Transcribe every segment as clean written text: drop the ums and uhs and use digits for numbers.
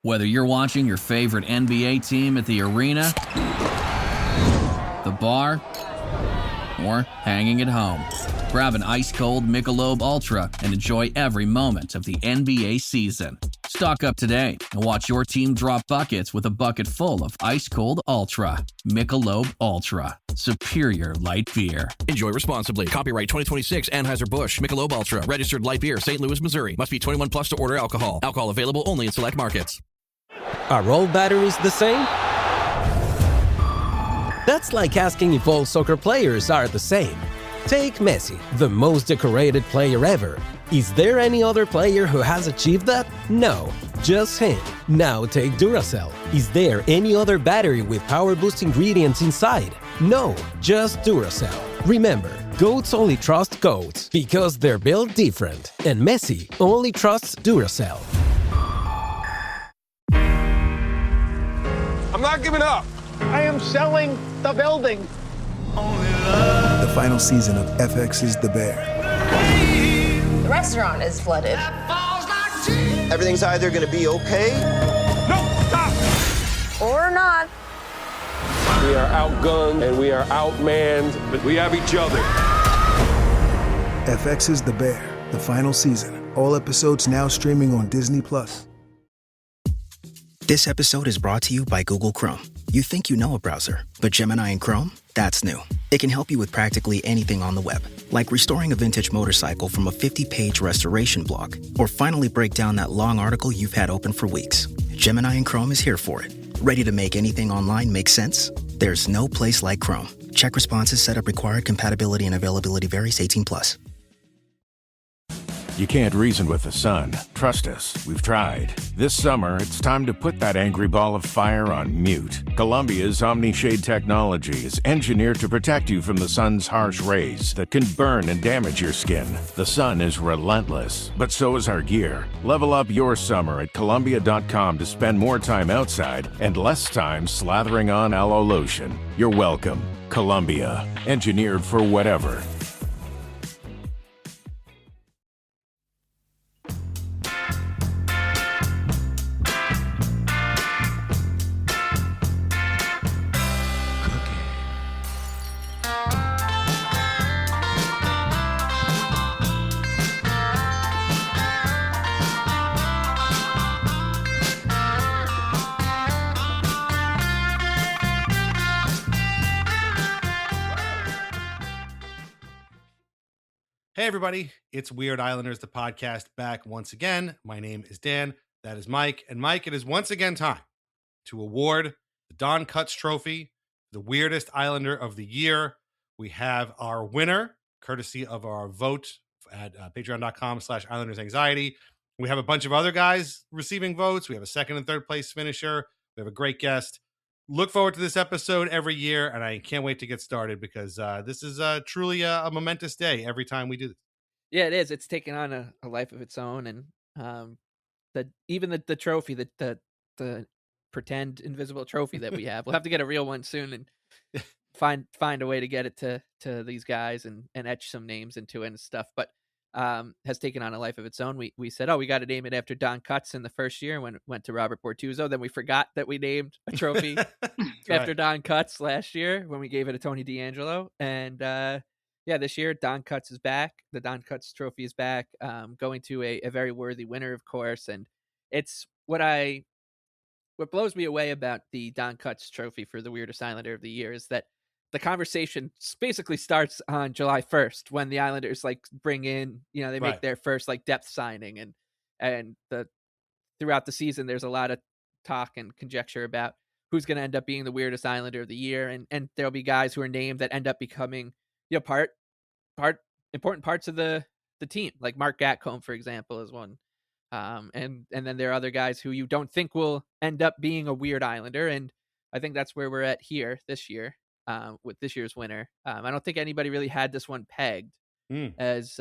Whether you're watching your favorite NBA team at the arena, the bar, or hanging at home, grab an ice-cold Michelob Ultra and enjoy every moment of the NBA season. Stock up today and watch your team drop buckets with a bucket full of ice-cold Ultra. Michelob Ultra. Superior light beer. Enjoy responsibly. Copyright 2026 Anheuser-Busch. Michelob Ultra. Registered light beer. St. Louis, Missouri. Must be 21 plus to order alcohol. Alcohol available only in select markets. Are all batteries the same? That's like asking if all soccer players are the same. Take Messi, the most decorated player ever. Is there any other player who has achieved that? No, just him. Now take Duracell. Is there any other battery with power boost ingredients inside? No, just Duracell. Remember, goats only trust goats because they're built different. And Messi only trusts Duracell. I'm not giving up. I am selling the building. The final season of FX's The Bear. The restaurant is flooded. Everything's either going to be okay. No, stop! Or not. We are outgunned and we are outmanned, but we have each other. FX's The Bear, the final season. All episodes now streaming on Disney+. This episode is brought to you by Google Chrome. You think you know a browser, but Gemini and Chrome? That's new. It can help you with practically anything on the web, like restoring a vintage motorcycle from a 50-page restoration blog, or finally break down that long article you've had open for weeks. Gemini and Chrome is here for it. Ready to make anything online make sense? There's no place like Chrome. Check responses, setup required, compatibility and availability varies 18+. You can't reason with the sun. Trust us, we've tried. This summer, it's time to put that angry ball of fire on mute. Columbia's Omni-Shade technology is engineered to protect you from the sun's harsh rays that can burn and damage your skin. The sun is relentless, but so is our gear. Level up your summer at Columbia.com to spend more time outside and less time slathering on aloe lotion. You're welcome. Columbia, engineered for whatever. Hey everybody, it's Weird Islanders, the podcast, back once again. My name is Dan, that is Mike, and Mike, it is once again time to award the Don Cutts Trophy, the weirdest Islander of the year. We have our winner, courtesy of our vote at patreon.com/IslandersAnxiety. We have a bunch of other guys receiving votes. We have a second and third place finisher. We have a great guest. Look forward to this episode every year, and I can't wait to get started because this is truly a momentous day every time we do this. Yeah, it is. It's taken on a life of its own, and the trophy, the pretend invisible trophy that we have, we'll have to get a real one soon and find a way to get it to these guys and etch some names into it and stuff. But has taken on a life of its own. We said, we got to name it after Don Cutts in the first year when it went to Robert Bortuzzo. Then we forgot that we named a trophy after Don Cutts last year when we gave it to Tony DeAngelo. And this year Don Cutts is back. The Don Cutts Trophy is back, going to a very worthy winner, of course. And it's what blows me away about the Don Cutts Trophy for the weirdest Islander of the year is that the conversation basically starts on July 1st when the Islanders bring in, they make their first depth signing and throughout the season, there's a lot of talk and conjecture about who's going to end up being the weirdest Islander of the year. And there'll be guys who are named that end up becoming, important parts of the team. Like Mark Gatcomb, for example, is one. And then there are other guys who you don't think will end up being a weird Islander. And I think that's where we're at here this year. With this year's winner. I don't think anybody really had this one pegged as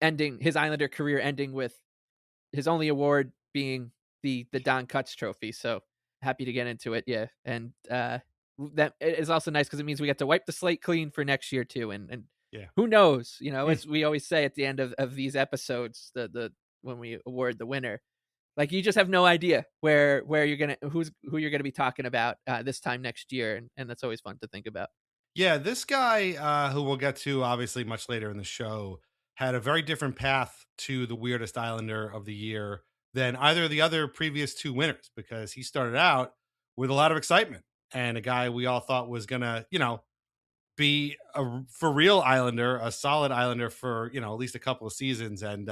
ending his Islander career, ending with his only award being the Don Cutts Trophy. So happy to get into it. Yeah. And that is also nice because it means we get to wipe the slate clean for next year too. And who knows, as we always say at the end of these episodes, when we award the winner, Like you just have no idea who you're gonna be talking about this time next year, and that's always fun to think about. Yeah, this guy, who we'll get to obviously much later in the show, had a very different path to the weirdest Islander of the year than either of the other previous two winners, because he started out with a lot of excitement and a guy we all thought was gonna, be a for real Islander, a solid Islander for, at least a couple of seasons. And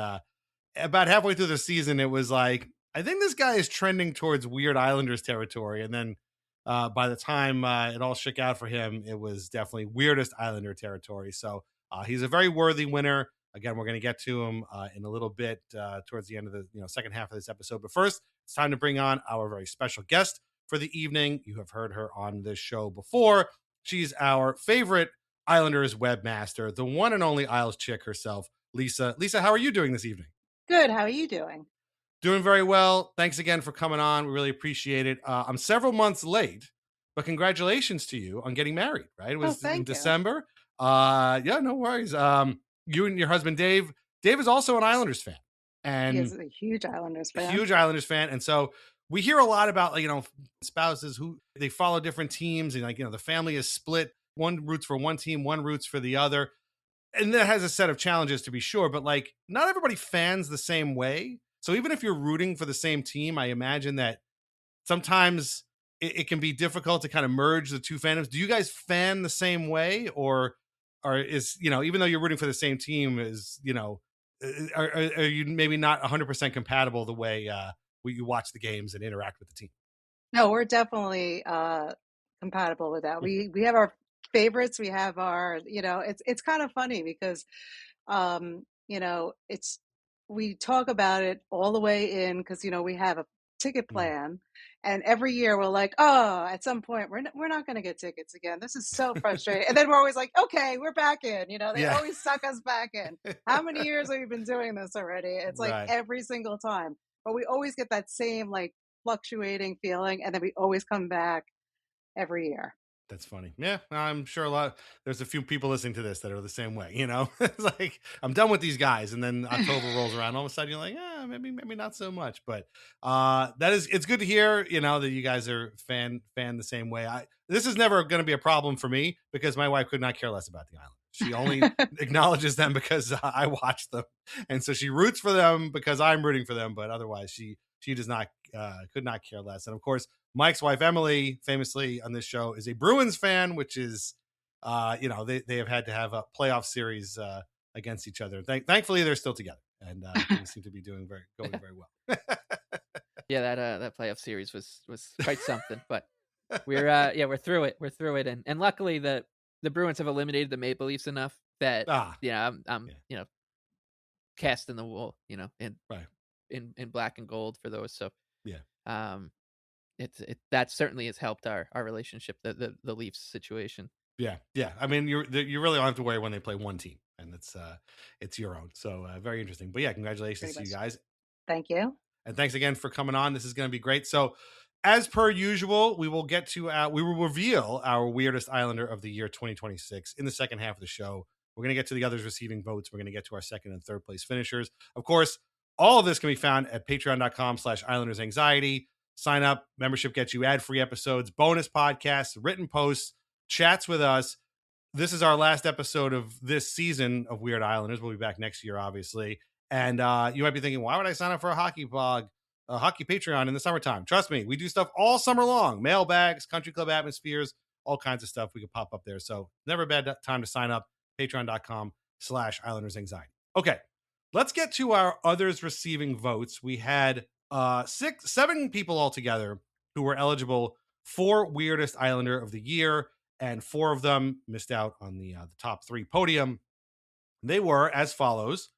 about halfway through the season, it was like, I think this guy is trending towards weird Islanders territory. And then by the time it all shook out for him, it was definitely weirdest Islander territory. So he's a very worthy winner. Again, we're going to get to him in a little bit towards the end of the second half of this episode. But first, it's time to bring on our very special guest for the evening. You have heard her on this show before. She's our favorite Islanders webmaster, the one and only IslesChick herself, Lisa. Lisa, how are you doing this evening? Good. How are you doing? Doing very well. Thanks again for coming on. We really appreciate it. I'm several months late, but congratulations to you on getting married, right? It was in December. Yeah, no worries. You and your husband, Dave. Dave is also an Islanders fan. And he is a huge Islanders fan. Huge Islanders fan. And so we hear a lot about, spouses who they follow different teams and the family is split. One roots for one team, one roots for the other. And that has a set of challenges to be sure, but not everybody fans the same way. So even if you're rooting for the same team, I imagine that sometimes it can be difficult to kind of merge the two fandoms. Do you guys fan the same way, or is, even though you're rooting for the same team, are you maybe not 100% compatible the way you watch the games and interact with the team? No, we're definitely compatible with that. We have our favorites. We have our, it's kind of funny because, we talk about it all the way in because, we have a ticket plan and every year we're like, oh, at some point we're not going to get tickets again. This is so frustrating. And then we're always like, okay, we're back in, they always suck us back in. How many years have we been doing this already? It's like every single time, but we always get that same fluctuating feeling. And then we always come back every year. That's funny. Yeah, I'm sure there's a few people listening to this that are the same way, It's like, I'm done with these guys. And then October rolls around. All of a sudden you're like, maybe not so much. But it's good to hear, that you guys are fan the same way. This is never going to be a problem for me because my wife could not care less about the Islanders. She only acknowledges them because I watch them. And so she roots for them because I'm rooting for them. But otherwise she does not, could not care less. And of course, Mike's wife, Emily, famously on this show, is a Bruins fan, which is, they have had to have a playoff series against each other. Thankfully, they're still together and they seem to be going very well. Yeah, that playoff series was quite something. But we're through it. We're through it, and luckily the Bruins have eliminated the Maple Leafs enough that I'm casting the wool, in black and gold for those. So that certainly has helped our relationship, the Leafs situation. Yeah. I mean, you really don't have to worry when they play one team, and it's your own. So very interesting. But yeah, congratulations to you guys. Thank you, and thanks again for coming on. This is going to be great. So, as per usual, we will reveal our weirdest Islander of the year 2026 in the second half of the show. We're going to get to the others receiving votes. We're going to get to our second and third place finishers. Of course, all of this can be found at patreon.com/IslandersAnxiety. Sign up. Membership gets you ad-free episodes, bonus podcasts, written posts, chats with us. This is our last episode of this season of Weird Islanders. We'll be back next year, obviously. And you might be thinking, why would I sign up for a hockey blog, a hockey Patreon in the summertime? Trust me, we do stuff all summer long. Mailbags, country club atmospheres, all kinds of stuff we could pop up there. So never a bad time to sign up. Patreon.com/IslandersAnxiety. Okay, let's get to our others receiving votes. We had 7 people altogether who were eligible for Weirdest Islander of the Year, and 4 of them missed out on the top 3 podium. They were as follows: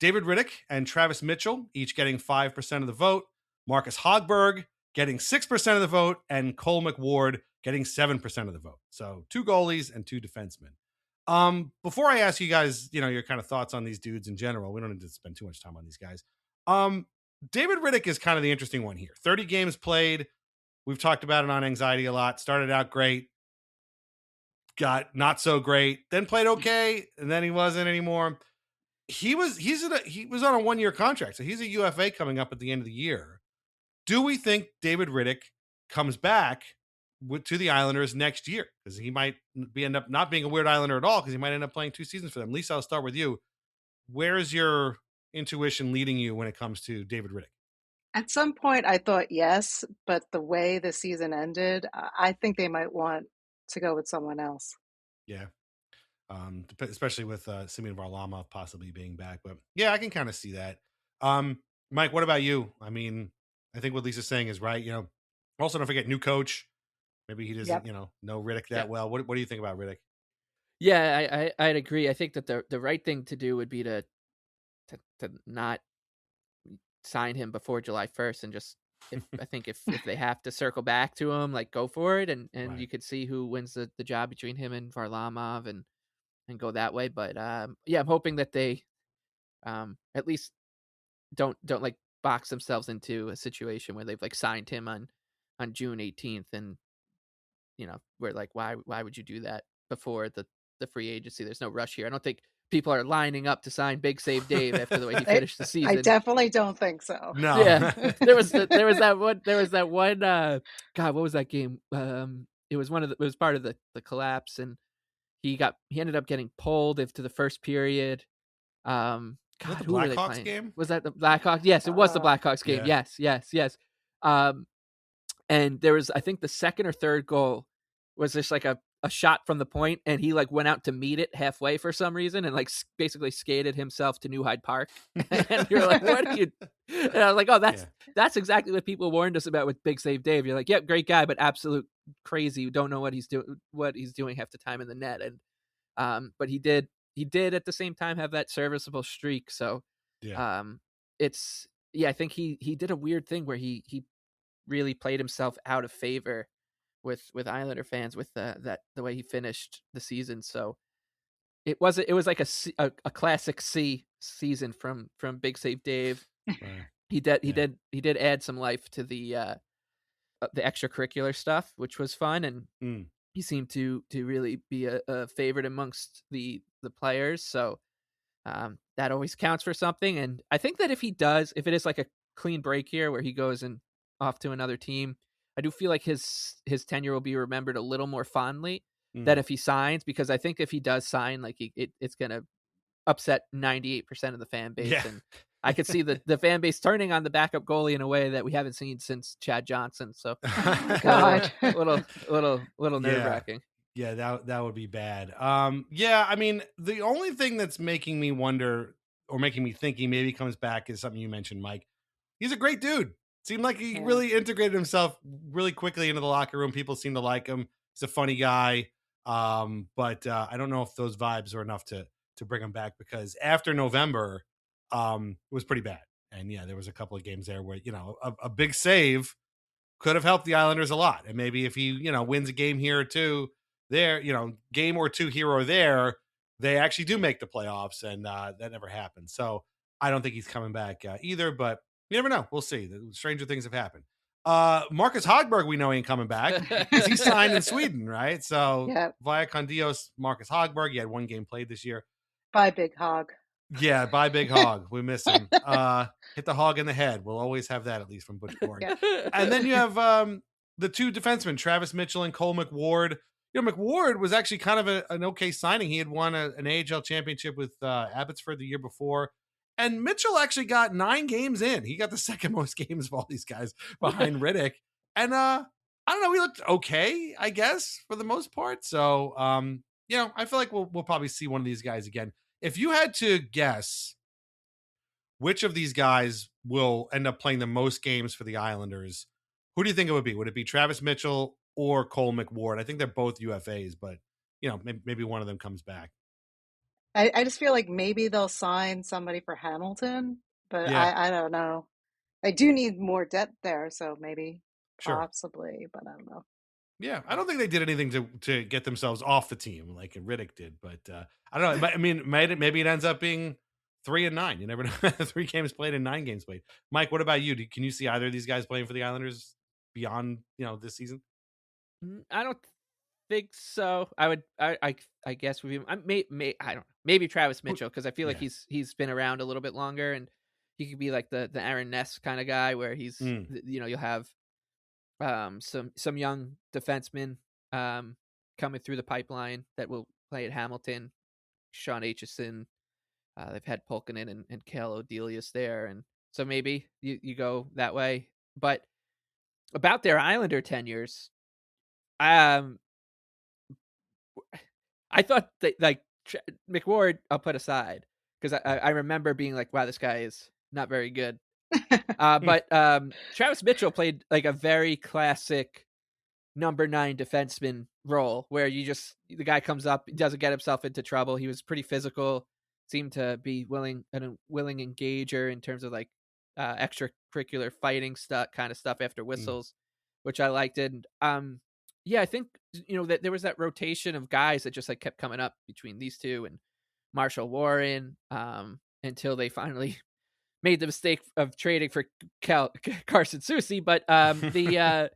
David Riddick and Travis Mitchell, each getting 5% of the vote. Marcus Hogberg getting 6% of the vote, and Cole McWard getting 7% of the vote. So 2 goalies and 2 defensemen. Before I ask you guys, your kind of thoughts on these dudes in general, we don't need to spend too much time on these guys. David Riddick is kind of the interesting one here. 30 games played. We've talked about it on Anxiety a lot. Started out great, got not so great, then played okay, and then he wasn't anymore. He was on a 1-year contract, so he's a UFA coming up at the end of the year. Do we think David Riddick comes back to the Islanders next year? Because he might end up not being a Weird Islander at all, because he might end up playing 2 seasons for them. Lisa, I'll start with you. Where is your intuition leading you when it comes to David Riddick? At some point, I thought yes, but the way the season ended, I think they might want to go with someone else. Yeah. Especially with Semyon Varlamov possibly being back. But yeah, I can kind of see that. Mike, what about you? I mean, I think what Lisa's saying is right. Also don't forget new coach. Maybe he doesn't, know Riddick that well. What do you think about Riddick? Yeah, I'd agree. I think that the right thing to do would be to not sign him before July 1st and just I think if they have to circle back to him, like go for it, and Right. you could see who wins the job between him and Varlamov and go that way. But yeah, I'm hoping that they at least don't like box themselves into a situation where they've like signed him on June 18th, and we're like, why would you do that before the free agency? There's no rush here. I don't think people are lining up to sign Big Save Dave after the way he finished the season. I definitely don't think so. No. Yeah. there was that one God, what was that game? It was it was part of the collapse, and he ended up getting pulled into the first period. God, the who were they Blackhawks playing? game? Was that the Blackhawks? Yes, it was the Blackhawks game. Yeah. Yes. And there was, I think, the second or third goal was just like a shot from the point, and he like went out to meet it halfway for some reason, and like basically skated himself to New Hyde Park. And you're like, what are you? And I was like, oh, that's exactly what people warned us about with Big Save Dave. You're like, yep, great guy, but absolute crazy. You don't know what he's doing half the time in the net. And but he did at the same time have that serviceable streak. So I think he did a weird thing where he really played himself out of favor with Islander fans with the way he finished the season. So it was like a classic C season from Big Save Dave. Right. He did add some life to the extracurricular stuff, which was fun, and he seemed to really be a favorite amongst the players. So that always counts for something. And I think that if it is like a clean break here where he goes and off to another team, I do feel like his tenure will be remembered a little more fondly than if he signs, because I think if he does sign, like it's going to upset 98% of the fan base. Yeah. And I could see the fan base turning on the backup goalie in a way that we haven't seen since Chad Johnson. So God, little nerve wracking. Yeah, that would be bad. I mean, the only thing that's making me wonder or making me think he maybe comes back is something you mentioned, Mike. He's a great dude. Seemed like he really integrated himself really quickly into the locker room. People seem to like him. He's a funny guy. But I don't know if those vibes are enough to bring him back, because after November, it was pretty bad. And yeah, there was a couple of games there where, a big save could have helped the Islanders a lot. And maybe if he, wins a game here or two there, game or two here or there, they actually do make the playoffs, and that never happened. So I don't think he's coming back either, but you never know. We'll see. Stranger things have happened. Marcus Hogberg, we know, ain't coming back because he signed in Sweden, right? So via Condios, Marcus Hogberg, he had one game played this year. Bye, Big Hog. Yeah, bye, Big Hog. We miss him. Hit the hog in the head. We'll always have that, at least from Butch Borg. And then you have the two defensemen, Travis Mitchell and Cole McWard. McWard was actually kind of an okay signing. He had won an AHL championship with Abbotsford the year before. And Mitchell actually got 9 games in. He got the second most games of all these guys behind Riddick. And I don't know, he looked okay, I guess, for the most part. So, I feel like we'll probably see one of these guys again. If you had to guess which of these guys will end up playing the most games for the Islanders, who do you think it would be? Would it be Travis Mitchell or Cole McWard? I think they're both UFAs, but, maybe one of them comes back. I just feel like maybe they'll sign somebody for Hamilton, but I don't know. I do need more depth there, so maybe possibly, but I don't know. Yeah, I don't think they did anything to get themselves off the team like Riddick did, but I don't know. I mean, maybe it ends up being 3-9. You never know. 3 games played and 9 games played. Mike, what about you? Can you see either of these guys playing for the Islanders beyond this season? I don't think so. I guess I don't know. Maybe Travis Mitchell, because I feel like he's been around a little bit longer, and he could be like the Aaron Ness kind of guy where he's you'll have some young defensemen coming through the pipeline that will play at Hamilton. Sean Aitchison, they've had Pulkkinen and Cale Odelius there, and so maybe you go that way. But about their Islander tenures, I thought that like McWard, I'll put aside because I remember being like, wow, this guy is not very good. But Travis Mitchell played like a very classic number 9 defenseman role where the guy comes up, doesn't get himself into trouble. He was pretty physical, seemed to be willing engager in terms of like extracurricular fighting kind of stuff after whistles, which I liked. And I think that there was that rotation of guys that just like kept coming up between these two and Marshall Warren until they finally made the mistake of trading for Carson Soucy. But I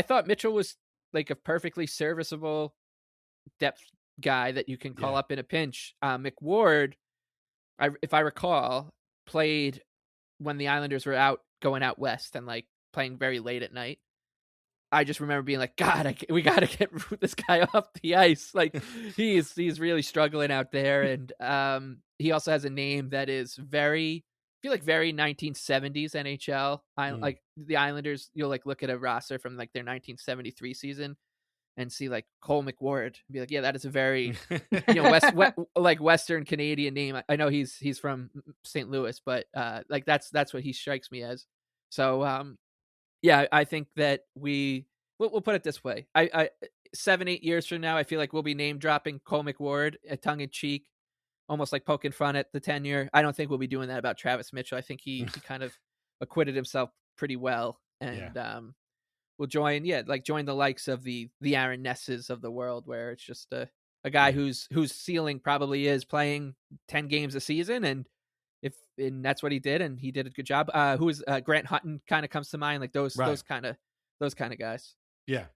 thought Mitchell was like a perfectly serviceable depth guy that you can call up in a pinch. McWard, if I recall, played when the Islanders were going out west and like playing very late at night. I just remember being like, God, we got to get this guy off the ice. Like he's really struggling out there. And he also has a name that is very 1970s NHL. Like the Islanders, you'll like look at a roster from like their 1973 season and see like Cole McWard and be like, yeah, that is a very like Western Canadian name. I know he's from St. Louis, but like that's what he strikes me as. So I think that we'll put it this way. I 7-8 years from now, I feel like we'll be name dropping Cole McWard tongue in cheek, almost like poking fun at the tenure. I don't think we'll be doing that about Travis Mitchell. I think he kind of acquitted himself pretty well, and will join the likes of the Aaron Nesses of the world, where it's just a guy whose ceiling probably is playing 10 games a season, and that's what he did, and he did a good job. Grant Hutton kind of comes to mind, like those kind of guys. Yeah.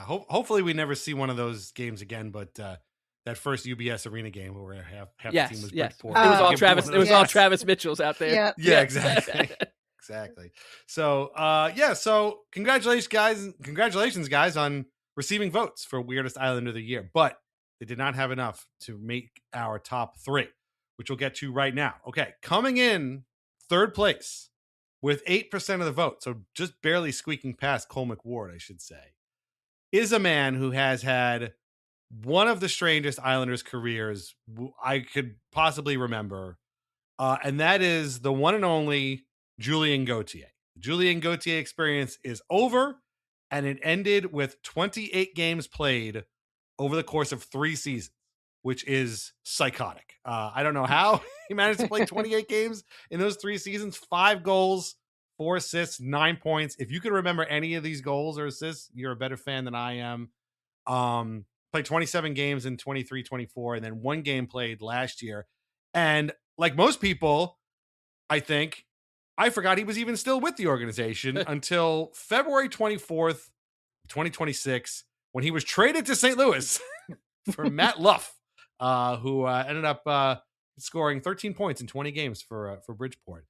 Hopefully we never see one of those games again, but that first UBS Arena game where half the team was Bridgeport. It was all Travis. It was all Travis Mitchell's out there. Yeah, exactly. Exactly. So, so congratulations, guys, on receiving votes for Weirdest Islander of the Year. But they did not have enough to make our top 3, which we'll get to right now. Okay, coming in third place with 8% of the vote, so just barely squeaking past Cole McWard, I should say, is a man who has had one of the strangest Islanders careers I could possibly remember, and that is the one and only Julien Gauthier. The Julien Gauthier experience is over, and it ended with 28 games played over the course of 3 seasons, which is psychotic. I don't know how he managed to play 28 games in those 3 seasons, 5 goals, 4 assists, 9 points. If you can remember any of these goals or assists, you're a better fan than I am. Played 27 games in 23-24, and then 1 game played last year. And like most people, I think, I forgot he was even still with the organization until February 24th, 2026, when he was traded to St. Louis for Matt Luff, who ended up scoring 13 points in 20 games for Bridgeport.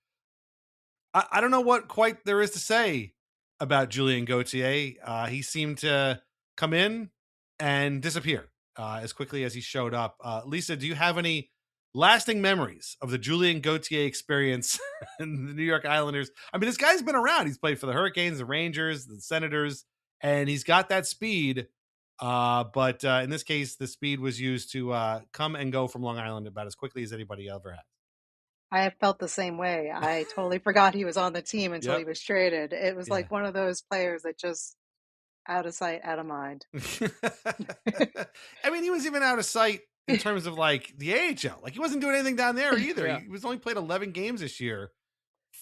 I don't know what quite there is to say about Julien Gauthier. He seemed to come in and disappear as quickly as he showed up. Lisa, do you have any lasting memories of the Julien Gauthier experience in the New York Islanders? I mean, this guy's been around. He's played for the Hurricanes, the Rangers, the Senators, and he's got that speed. But in this case, the speed was used to come and go from Long Island about as quickly as anybody ever has. I have felt the same way. I totally forgot he was on the team until he was traded. It was like one of those players that just out of sight, out of mind. I mean, he was even out of sight in terms of like the AHL. Like he wasn't doing anything down there either. He was only played 11 games this year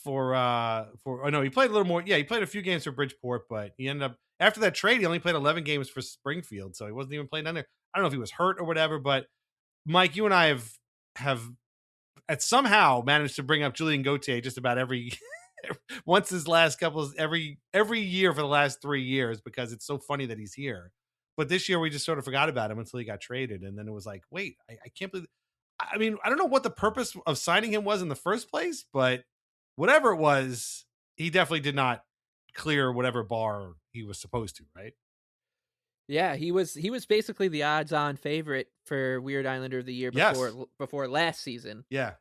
he played a little more. Yeah, he played a few games for Bridgeport, but he ended up, after that trade, he only played 11 games for Springfield. So he wasn't even playing down there. I don't know if he was hurt or whatever, but Mike, you and I have somehow managed to bring up Julien Gauthier just about every every year for the last 3 years, because it's so funny that he's here. But this year we just sort of forgot about him until he got traded. And then it was like, wait, I can't believe I mean, I don't know what the purpose of signing him was in the first place, but whatever it was, he definitely did not clear whatever bar he was supposed to, right? Yeah, he was basically the odds-on favorite for Weird Islander of the Year Yes. before last season. Yeah.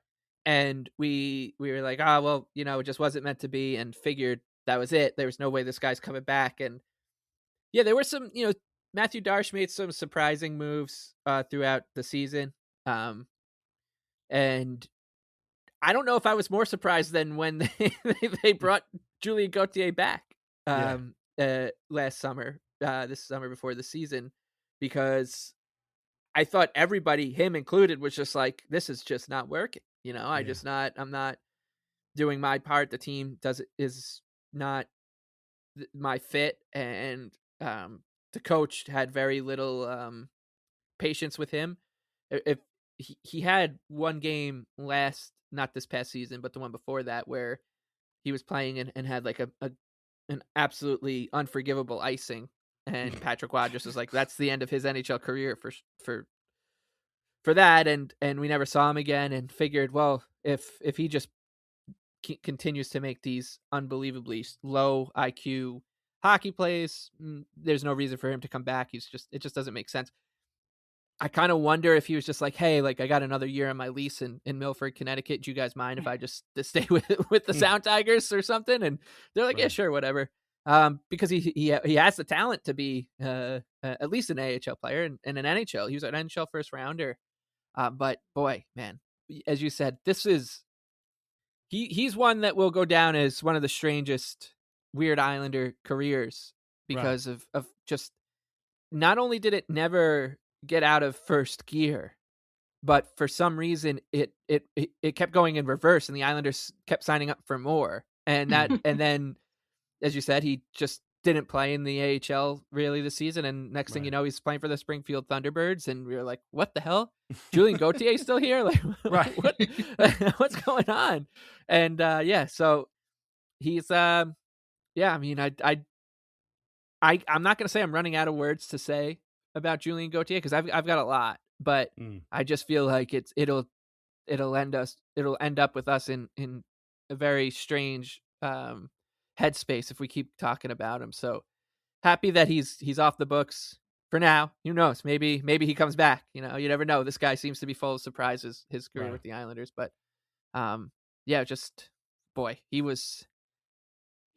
And we were like, "Ah, well, it just wasn't meant to be," and figured that was it. There was no way this guy's coming back. And yeah, there were some, Matthew Darsh made some surprising moves throughout the season. And I don't know if I was more surprised than when they brought Julien Gauthier back last summer, this summer before the season, because I thought everybody, him included, was just like, this is just not working. I'm not doing my part. The team is not my fit. And the coach had very little patience with him. If he had one game not this past season, but the one before that, where he was playing and had like an absolutely unforgivable icing. And Patrick Wadras was like, that's the end of his NHL career for that. And we never saw him again, and figured, well, if he just continues to make these unbelievably low IQ hockey plays, there's no reason for him to come back. It just doesn't make sense. I kind of wonder if he was just like, hey, like, I got another year on my lease in Milford, Connecticut. Do you guys mind if I just stay with the Sound Tigers or something? And they're like, yeah, sure, whatever. Because he has the talent to be at least an AHL player and an NHL. He was an NHL first rounder. But boy, man, as you said, he's one that will go down as one of the strangest Weird Islander careers because of just, not only did it never get out of first gear, but for some reason it kept going in reverse, and the Islanders kept signing up for more. And that, and then, as you said, he just didn't play in the AHL really this season. And next thing you know, he's playing for the Springfield Thunderbirds, and we were like, what the hell? Julien Gauthier is still here? Like, what's going on? And so he's I mean, I'm not going to say I'm running out of words to say about Julien Gauthier, because I've got a lot, but I just feel like it'll end up with us in a very strange headspace if we keep talking about him. So happy that he's off the books for now. Who knows? Maybe he comes back. You never know. This guy seems to be full of surprises, his career with the Islanders. But just boy, he was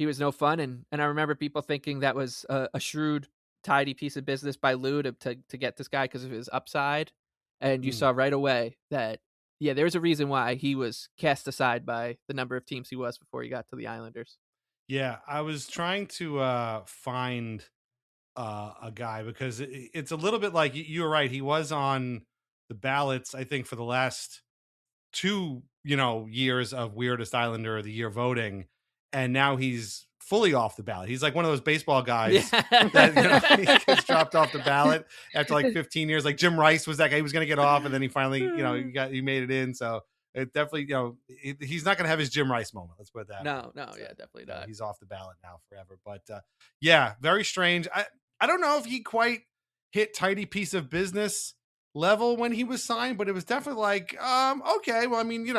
no fun. And I remember people thinking that was a shrewd, tidy piece of business by Lou to get this guy because of his upside. And you saw right away that, there's a reason why he was cast aside by the number of teams he was before he got to the Islanders. Yeah, I was trying to find a guy, because it's a little bit like you were right. He was on the ballots, I think, for the last 2 years of Weirdest Islander of the Year voting, and now he's fully off the ballot. He's like one of those baseball guys that he gets dropped off the ballot after like 15 years. Like Jim Rice was that guy. He was going to get off, and then he finally he made it in. So it definitely he's not going to have his Jim Rice moment. Let's put it that. No, definitely not. He's off the ballot now forever. But very strange. I don't know if he quite hit tidy piece of business level when he was signed, but it was definitely like, okay, well, I mean, you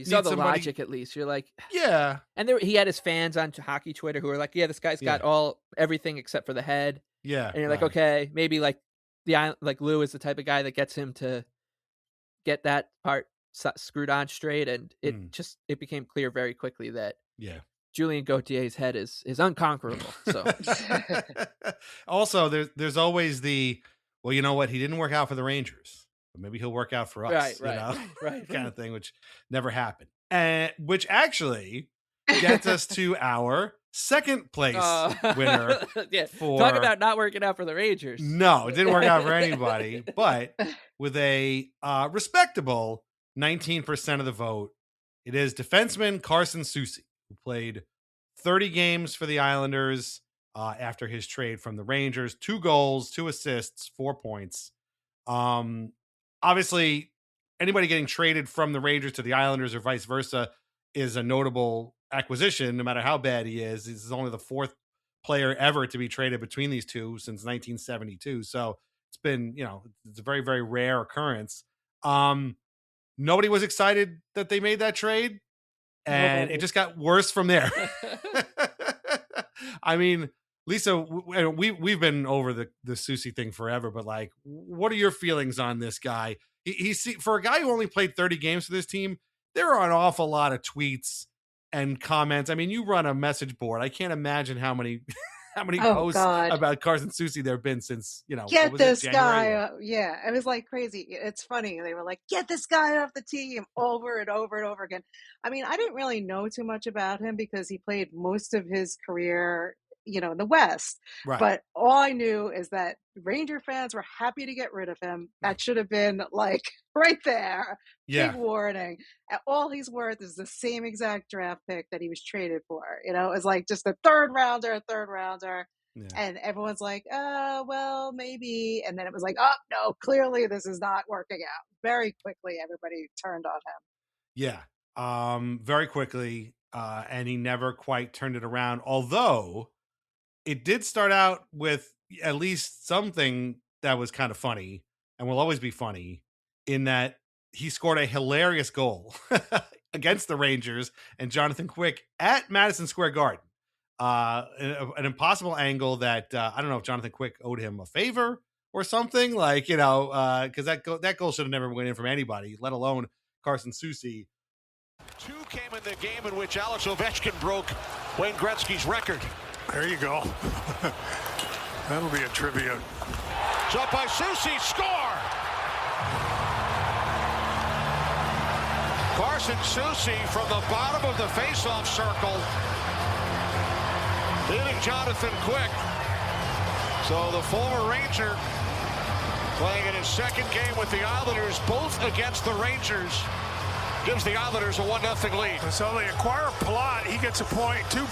saw the logic at least. You're like, yeah. And he had his fans on hockey Twitter who were like, yeah, this guy's got everything except for the head. Yeah. And you're like, okay, maybe like Lou is the type of guy that gets him to get that part screwed on straight. And it became clear very quickly that Julien Gauthier's head is unconquerable. So also there's always the, well, you know what? He didn't work out for the Rangers, but maybe he'll work out for us. Right. Kind of thing, which never happened. And which actually gets us to our second place winner. Talk about not working out for the Rangers. No, it didn't work out for anybody, but with a respectable 19% of the vote, it is defenseman Carson Soucy, who played 30 games for the Islanders after his trade from the Rangers. 2 goals, 2 assists, 4 points. Obviously, anybody getting traded from the Rangers to the Islanders or vice versa is a notable acquisition, no matter how bad he is. This is only the 4th player ever to be traded between these two since 1972. So it's been, it's a very, very rare occurrence. nobody was excited that they made that trade, and it just got worse from there. I mean, Lisa, we've been over the Soucy thing forever, but like, what are your feelings on this guy? He's for a guy who only played 30 games for this team, there are an awful lot of tweets and comments. I mean, you run a message board. I can't imagine how many posts about Carson Soucy there have been since, get this guy. Yeah, it was like crazy. It's funny. They were like, get this guy off the team over and over and over again. I mean, I didn't really know too much about him because he played most of his career, in the West. Right. But all I knew is that Ranger fans were happy to get rid of him. That should have been like right there. Yeah. Big warning. All he's worth is the same exact draft pick that he was traded for. It was like just a third rounder. Yeah. And everyone's like, well, maybe. And then it was like, oh, no, clearly this is not working out. Very quickly, everybody turned on him. Yeah, very quickly. And he never quite turned it around. Although it did start out with at least something that was kind of funny and will always be funny, in that he scored a hilarious goal against the Rangers and Jonathan Quick at Madison Square Garden. An impossible angle that I don't know if Jonathan Quick owed him a favor or something, like, because that goal should have never went in from anybody, let alone Carson Soucy. 2 came in the game in which Alex Ovechkin broke Wayne Gretzky's record. There you go. That'll be a trivia. Shot by Soucy, score! Carson Soucy from the bottom of the faceoff circle, hitting Jonathan Quick. So the former Ranger playing in his second game with the Islanders, both against the Rangers, gives the Islanders a 1-0 lead. So they acquire Palat. He gets 2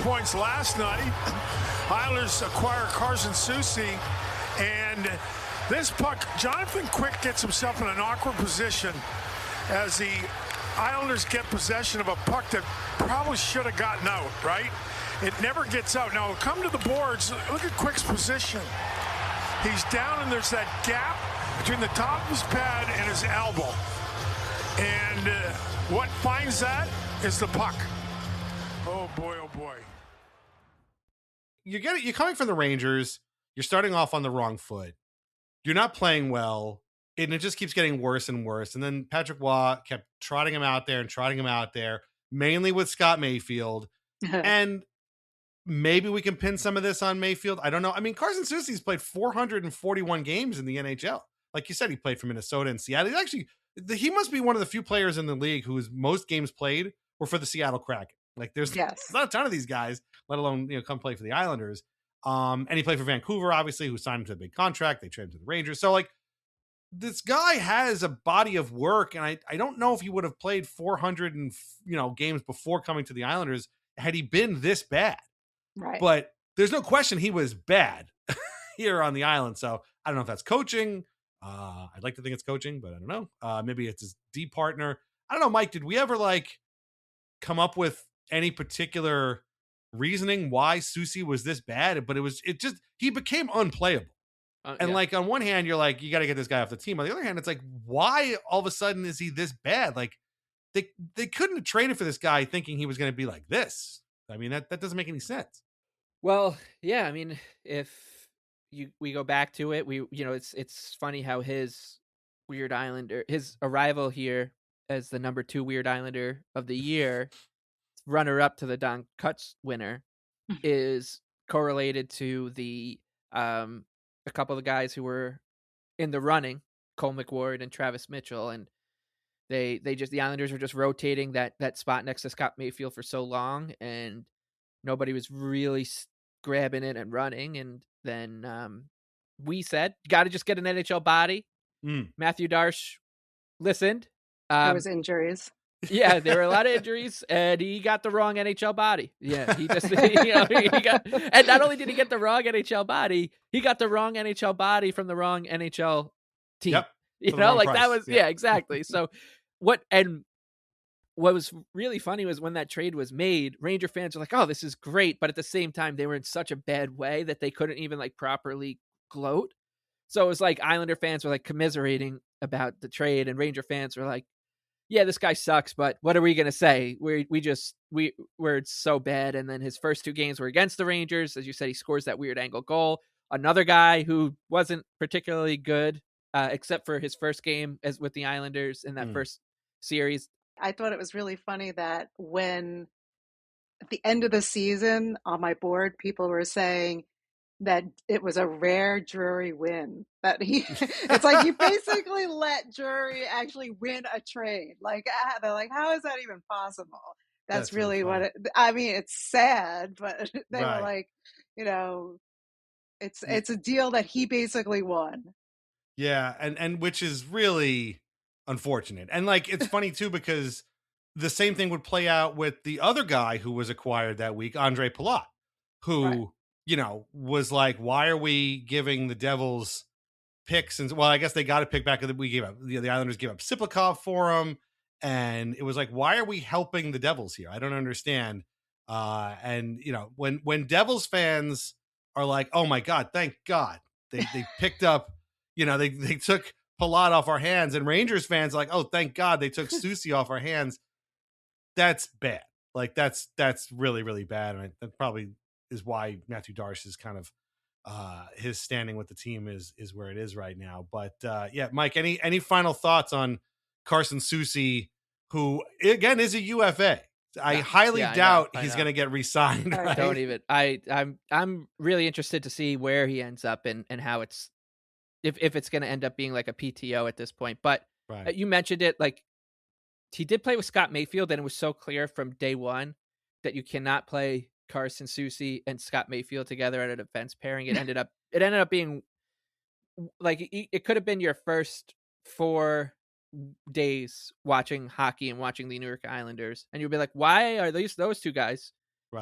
points last night. Islanders acquire Carson Soucy. And this puck, Jonathan Quick gets himself in an awkward position as the Islanders get possession of a puck that probably should have gotten out, right? It never gets out. Now, come to the boards. Look at Quick's position. He's down, and there's that gap between the top of his pad and his elbow. And what finds that is the puck. Oh, boy, oh, boy. You're coming from the Rangers. You're starting off on the wrong foot. You're not playing well, and it just keeps getting worse and worse. And then Patrick Waugh kept trotting him out there, mainly with Scott Mayfield. And maybe we can pin some of this on Mayfield. I don't know. I mean, Carson Soucy's played 441 games in the NHL. Like you said, he played for Minnesota and Seattle. He must be one of the few players in the league whose most games played were for the Seattle Kraken. Like there's not a ton of these guys, let alone, come play for the Islanders. And he played for Vancouver, obviously, who signed him to a big contract. They traded him to the Rangers. So like this guy has a body of work. And I don't know if he would have played 400 games before coming to the Islanders had he been this bad. Right. But there's no question he was bad here on the island. So I don't know if that's coaching. I'd like to think it's coaching, but I don't know. Maybe it's his D partner. I don't know, Mike, did we ever come up with any particular reasoning why Soucy was this bad? But he became unplayable. And on one hand, you're like, you got to get this guy off the team. On the other hand, it's like, why all of a sudden is he this bad? Like they couldn't have traded for this guy thinking he was going to be like this. I mean, that doesn't make any sense. Well, yeah, I mean, if we go back to it, it's funny how his Weird Islander, his arrival here as the number 2 Weird Islander of the year, runner up to the Don Cutts winner, is correlated to the a couple of the guys who were in the running, Cole McWard and Travis Mitchell, and the Islanders were just rotating that spot next to Scott Mayfield for so long, and nobody was really grabbing it and running. And then we said, got to just get an NHL body. Matthew Darsh listened. There was injuries. Yeah, there were a lot of injuries, and he got the wrong NHL body. Yeah, he just, and not only did he get the wrong NHL body, he got the wrong NHL body from the wrong NHL team. Yep. That was, yeah, exactly. So what was really funny was when that trade was made, Ranger fans were like, oh, this is great. But at the same time, they were in such a bad way that they couldn't even properly gloat. So it was like Islander fans were commiserating about the trade, and Ranger fans were like, yeah, this guy sucks, but what are we going to say? We're so bad. And then his first 2 games were against the Rangers. As you said, he scores that weird angle goal. Another guy who wasn't particularly good, except for his first game as with the Islanders in that first series. I thought it was really funny that when at the end of the season on my board, people were saying that it was a rare Drury win. That it's like you basically let Drury actually win a trade. Like they're like, how is that even possible? That's really what I mean. It's sad, but they were like, it's a deal that he basically won. Yeah, and which is really unfortunate. And like it's funny too because the same thing would play out with the other guy who was acquired that week, Andre Palat, who was like, why are we giving the Devils picks? And well, I guess they got a pick back that we gave up. The Islanders gave up Siplikov for him, and it was like, why are we helping the Devils here? I don't understand. And when Devils fans are like, oh my God, thank God they picked up, they took Palat off our hands, and Rangers fans are like, oh, thank God they took Soucy off our hands. That's bad. Like that's really, really bad. And that probably is why Matthew Darce is kind of his standing with the team is where it is right now. But yeah, Mike, any final thoughts on Carson Soucy, who again is a UFA? I highly doubt he's going to get re-signed. Right? Don't even. I'm really interested to see where he ends up and how it's if it's going to end up being like a PTO at this point. But you mentioned it, like he did play with Scott Mayfield, and it was so clear from day one that you cannot play Carson Soucy and Scott Mayfield together at a defense pairing. It ended up being like it could have been your first 4 days watching hockey and watching the New York Islanders, and you'll be like, why are those 2 guys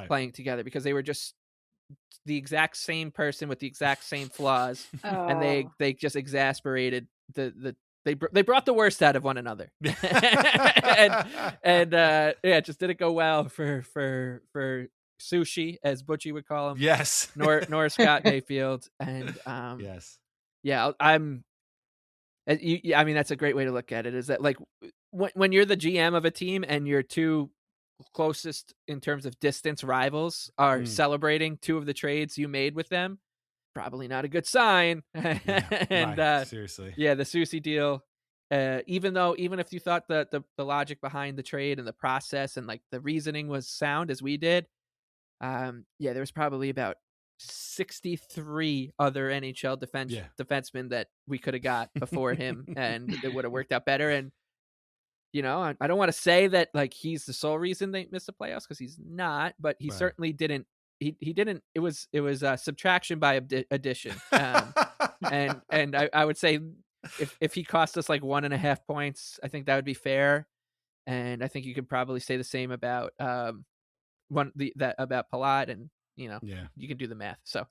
playing together? Because they were just the exact same person with the exact same flaws, and they just exasperated they brought the worst out of one another. and it just didn't go well for Sushi, as Butchie would call him. Yes. Nor Scott Mayfield. And yes. Yeah, I mean, that's a great way to look at it, is that like when you're the GM of a team and your 2 closest in terms of distance rivals are celebrating 2 of the trades you made with them, probably not a good sign. And seriously. Yeah, the Soucy deal, even if you thought that the logic behind the trade and the process and like the reasoning was sound as we did, there was probably about 63 other NHL defensemen that we could have got before him, and it would have worked out better. And I don't want to say that like he's the sole reason they missed the playoffs, because he's not, but he certainly didn't. He didn't. It was subtraction by addition, and I would say if he cost us like 1.5 points, I think that would be fair, and I think you could probably say the same about about Palat, and you can do the math. So,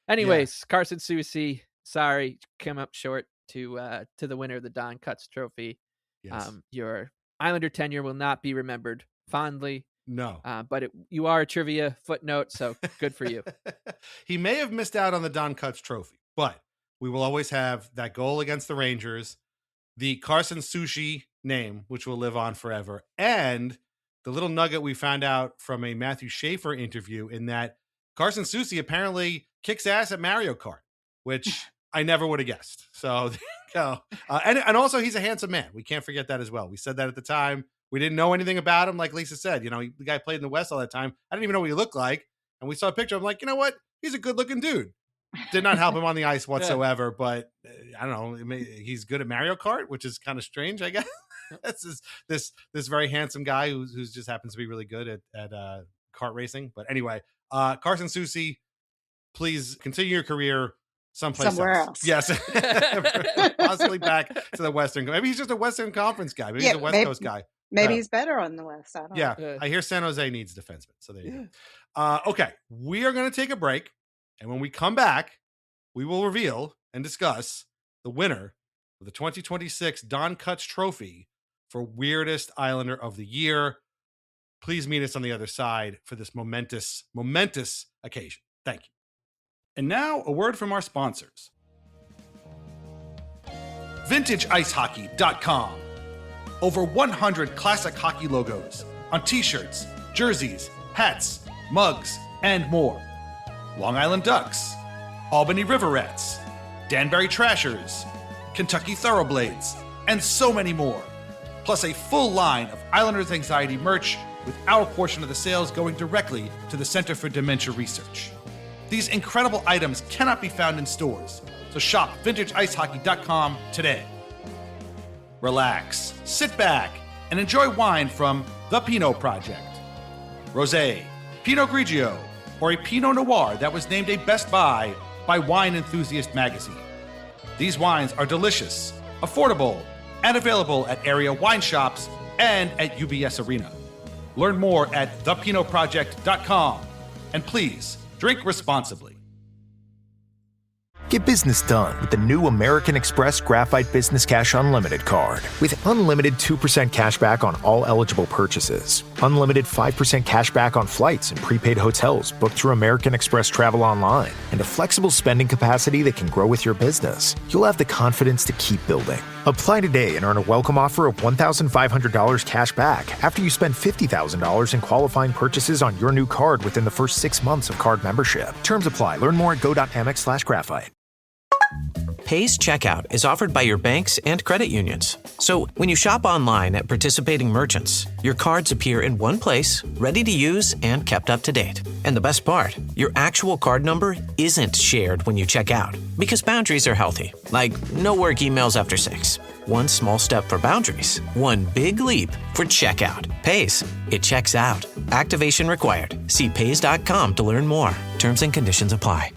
anyways, Carson Soucy, sorry, came up short to the winner of the Don Cutts Trophy. Yes. Your Islander tenure will not be remembered fondly. No. But you are a trivia footnote, so good for you. He may have missed out on the Don Cutts Trophy, but we will always have that goal against the Rangers, the Carson Soucy name, which will live on forever, and the little nugget we found out from a Matthew Schaefer interview in that Carson Soucy apparently kicks ass at Mario Kart, which I never would have guessed. So there you go. And also he's a handsome man. We can't forget that as well. We said that at the time. We didn't know anything about him. Like Lisa said, the guy played in the West all that time. I didn't even know what he looked like. And we saw a picture. I'm like, you know what? He's a good looking dude. Did not help him on the ice whatsoever. But I don't know. He's good at Mario Kart, which is kind of strange, I guess. This very handsome guy who's just happens to be really good at kart racing. But anyway, Carson Soucy, please continue your career somewhere else. Yes. Possibly back to the Western. Maybe he's just a Western Conference guy. Maybe he's a West Coast guy. Maybe he's better on the West. I don't know. I hear San Jose needs defensemen. So there you go. Okay. We are going to take a break. And when we come back, we will reveal and discuss the winner of the 2026 Don Cutts Trophy for Weirdest Islander of the Year. Please meet us on the other side for this momentous occasion. Thank you. And now a word from our sponsors. VintageIceHockey.com. Over 100 classic hockey logos on t-shirts, jerseys, hats, mugs, and more. Long Island Ducks, Albany Riverettes, Danbury Trashers, Kentucky Thoroughblades, and so many more. Plus a full line of Islanders Anxiety merch with our portion of the sales going directly to the Center for Dementia Research. These incredible items cannot be found in stores, so shop VintageIceHockey.com today. Relax, sit back, and enjoy wine from The Pinot Project. Rosé, Pinot Grigio, or a Pinot Noir that was named a Best Buy by Wine Enthusiast magazine. These wines are delicious, affordable, and available at area wine shops and at UBS Arena. Learn more at thepinotproject.com. And please, drink responsibly. Get business done with the new American Express Graphite Business Cash Unlimited card. With unlimited 2% cash back on all eligible purchases, unlimited 5% cash back on flights and prepaid hotels booked through American Express Travel Online, and a flexible spending capacity that can grow with your business, you'll have the confidence to keep building. Apply today and earn a welcome offer of $1,500 cash back after you spend $50,000 in qualifying purchases on your new card within the first 6 months of card membership. Terms apply. Learn more at go.amex/graphite. Pace Checkout is offered by your banks and credit unions. So when you shop online at participating merchants, your cards appear in one place, ready to use and kept up to date. And the best part, your actual card number isn't shared when you check out, because boundaries are healthy, like no work emails after 6. One small step for boundaries, one big leap for checkout. Pace. It checks out. Activation required. See Pace.com to learn more. Terms and conditions apply.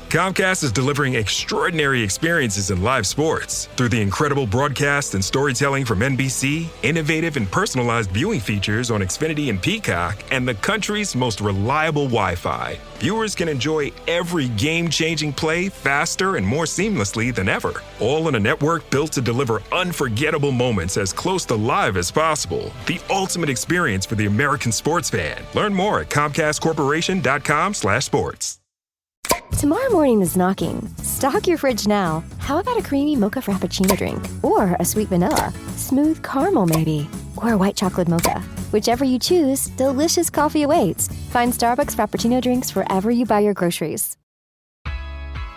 Comcast is delivering extraordinary experiences in live sports. Through the incredible broadcast and storytelling from NBC, innovative and personalized viewing features on Xfinity and Peacock, and the country's most reliable Wi-Fi, viewers can enjoy every game-changing play faster and more seamlessly than ever. All on a network built to deliver unforgettable moments as close to live as possible. The ultimate experience for the American sports fan. Learn more at ComcastCorporation.com/sports. Tomorrow morning is knocking. Stock your fridge now. How about a creamy mocha frappuccino drink? Or a sweet vanilla? Smooth caramel, maybe? Or a white chocolate mocha? Whichever you choose, delicious coffee awaits. Find Starbucks Frappuccino drinks wherever you buy your groceries.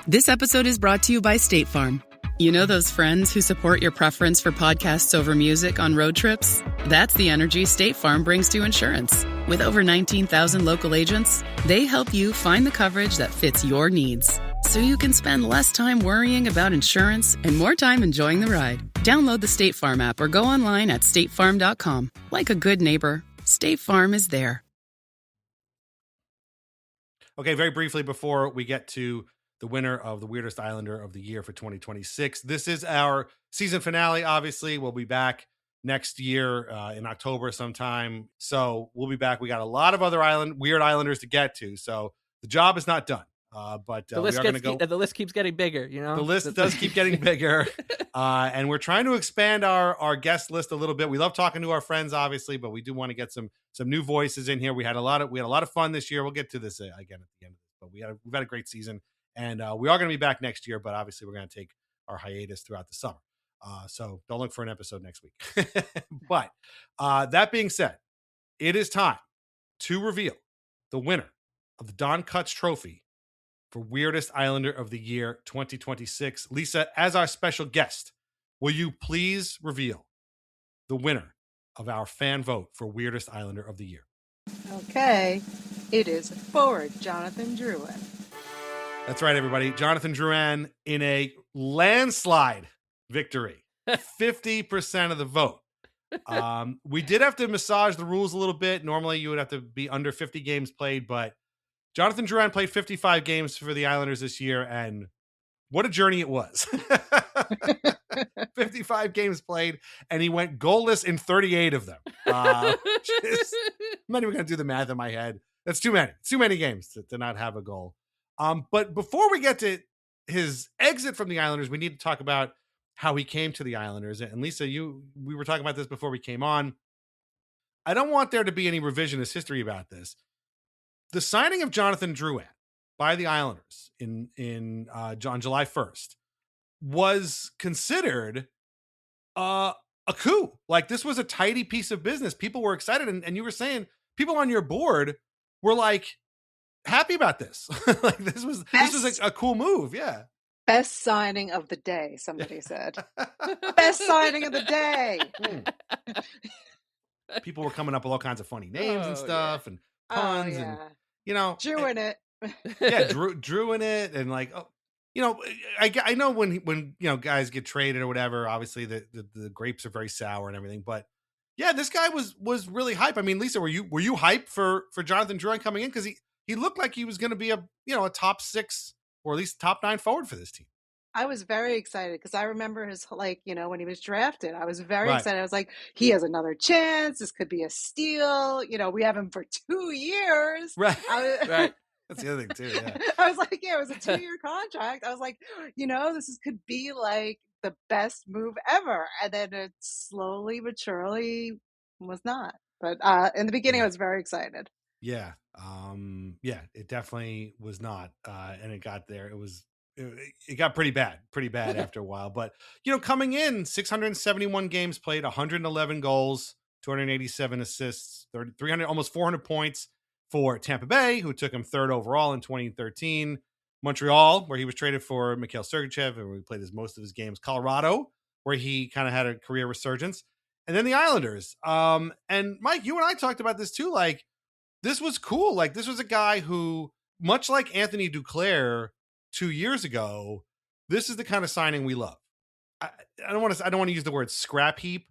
This episode is brought to you by State Farm. You know those friends who support your preference for podcasts over music on road trips? That's the energy State Farm brings to insurance. With over 19,000 local agents, they help you find the coverage that fits your needs, so you can spend less time worrying about insurance and more time enjoying the ride. Download the State Farm app or go online at statefarm.com. Like a good neighbor, State Farm is there. Okay, very briefly before we get to the winner of the Weirdest Islander of the Year for 2026. This is our season finale, obviously. We'll be back next year in October sometime. So we'll be back. We got a lot of other weird Islanders to get to. So the job is not done. But the list the list keeps getting bigger, you know? The list does keep getting bigger. And we're trying to expand our guest list a little bit. We love talking to our friends, obviously, but we do want to get some new voices in here. We had a lot of fun this year. We'll get to this again at the end of this, but we've had a great season. And we are going to be back next year, but obviously we're going to take our hiatus throughout the summer. So don't look for an episode next week. But that being said, it is time to reveal the winner of the Don Cutts Trophy for Weirdest Islander of the Year 2026. Lisa, as our special guest, will you please reveal the winner of our fan vote for Weirdest Islander of the Year? Okay. It is forward Jonathan Drouin. That's right, everybody. Jonathan Drouin in a landslide victory. 50% of the vote. We did have to massage the rules a little bit. Normally, you would have to be under 50 games played, but Jonathan Drouin played 55 games for the Islanders this year, and what a journey it was. 55 games played, and he went goalless in 38 of them. I'm not even going to do the math in my head. That's too many. Too many games to not have a goal. But before we get to his exit from the Islanders, we need to talk about how he came to the Islanders. And Lisa, we were talking about this before we came on. I don't want there to be any revisionist history about this. The signing of Jonathan Drouin by the Islanders on July 1st was considered a coup. Like, this was a tidy piece of business. People were excited, and you were saying people on your board were like happy about this. Like, this was a cool move. Yeah. Best signing of the day, somebody said. Best signing of the day. People were coming up with all kinds of funny names and stuff and puns and, you know, Drew in it. Yeah, Drew in it, and like, oh, you know, I know when you know, guys get traded or whatever, obviously the grapes are very sour and everything, but yeah, this guy was really hype. I mean, Lisa, were you hyped for Jonathan Drouin coming in, because he looked like he was going to be a top 6 or at least top 9 forward for this team. I was very excited because I remember his, like, you know, when he was drafted, I was very excited. I was like, he has another chance. This could be a steal. You know, we have him for 2 years. Right. Right. That's the other thing too. Yeah. I was like, yeah, it was a 2-year contract. I was like, you know, could be like the best move ever. And then it slowly but surely was not. But in the beginning, I was very excited. Yeah. It definitely was not. And it got there. It got pretty bad after a while. But, you know, coming in, 671 games played, 111 goals, 287 assists, 300, almost 400 points for Tampa Bay, who took him 3rd overall in 2013. Montreal, where he was traded for Mikhail Sergachev, and we played most of his games. Colorado, where he kind of had a career resurgence. And then the Islanders. And Mike, you and I talked about this too. Like, this was cool. Like, this was a guy who, much like Anthony Duclair 2 years ago, this is the kind of signing we love. I don't want to use the word scrap heap,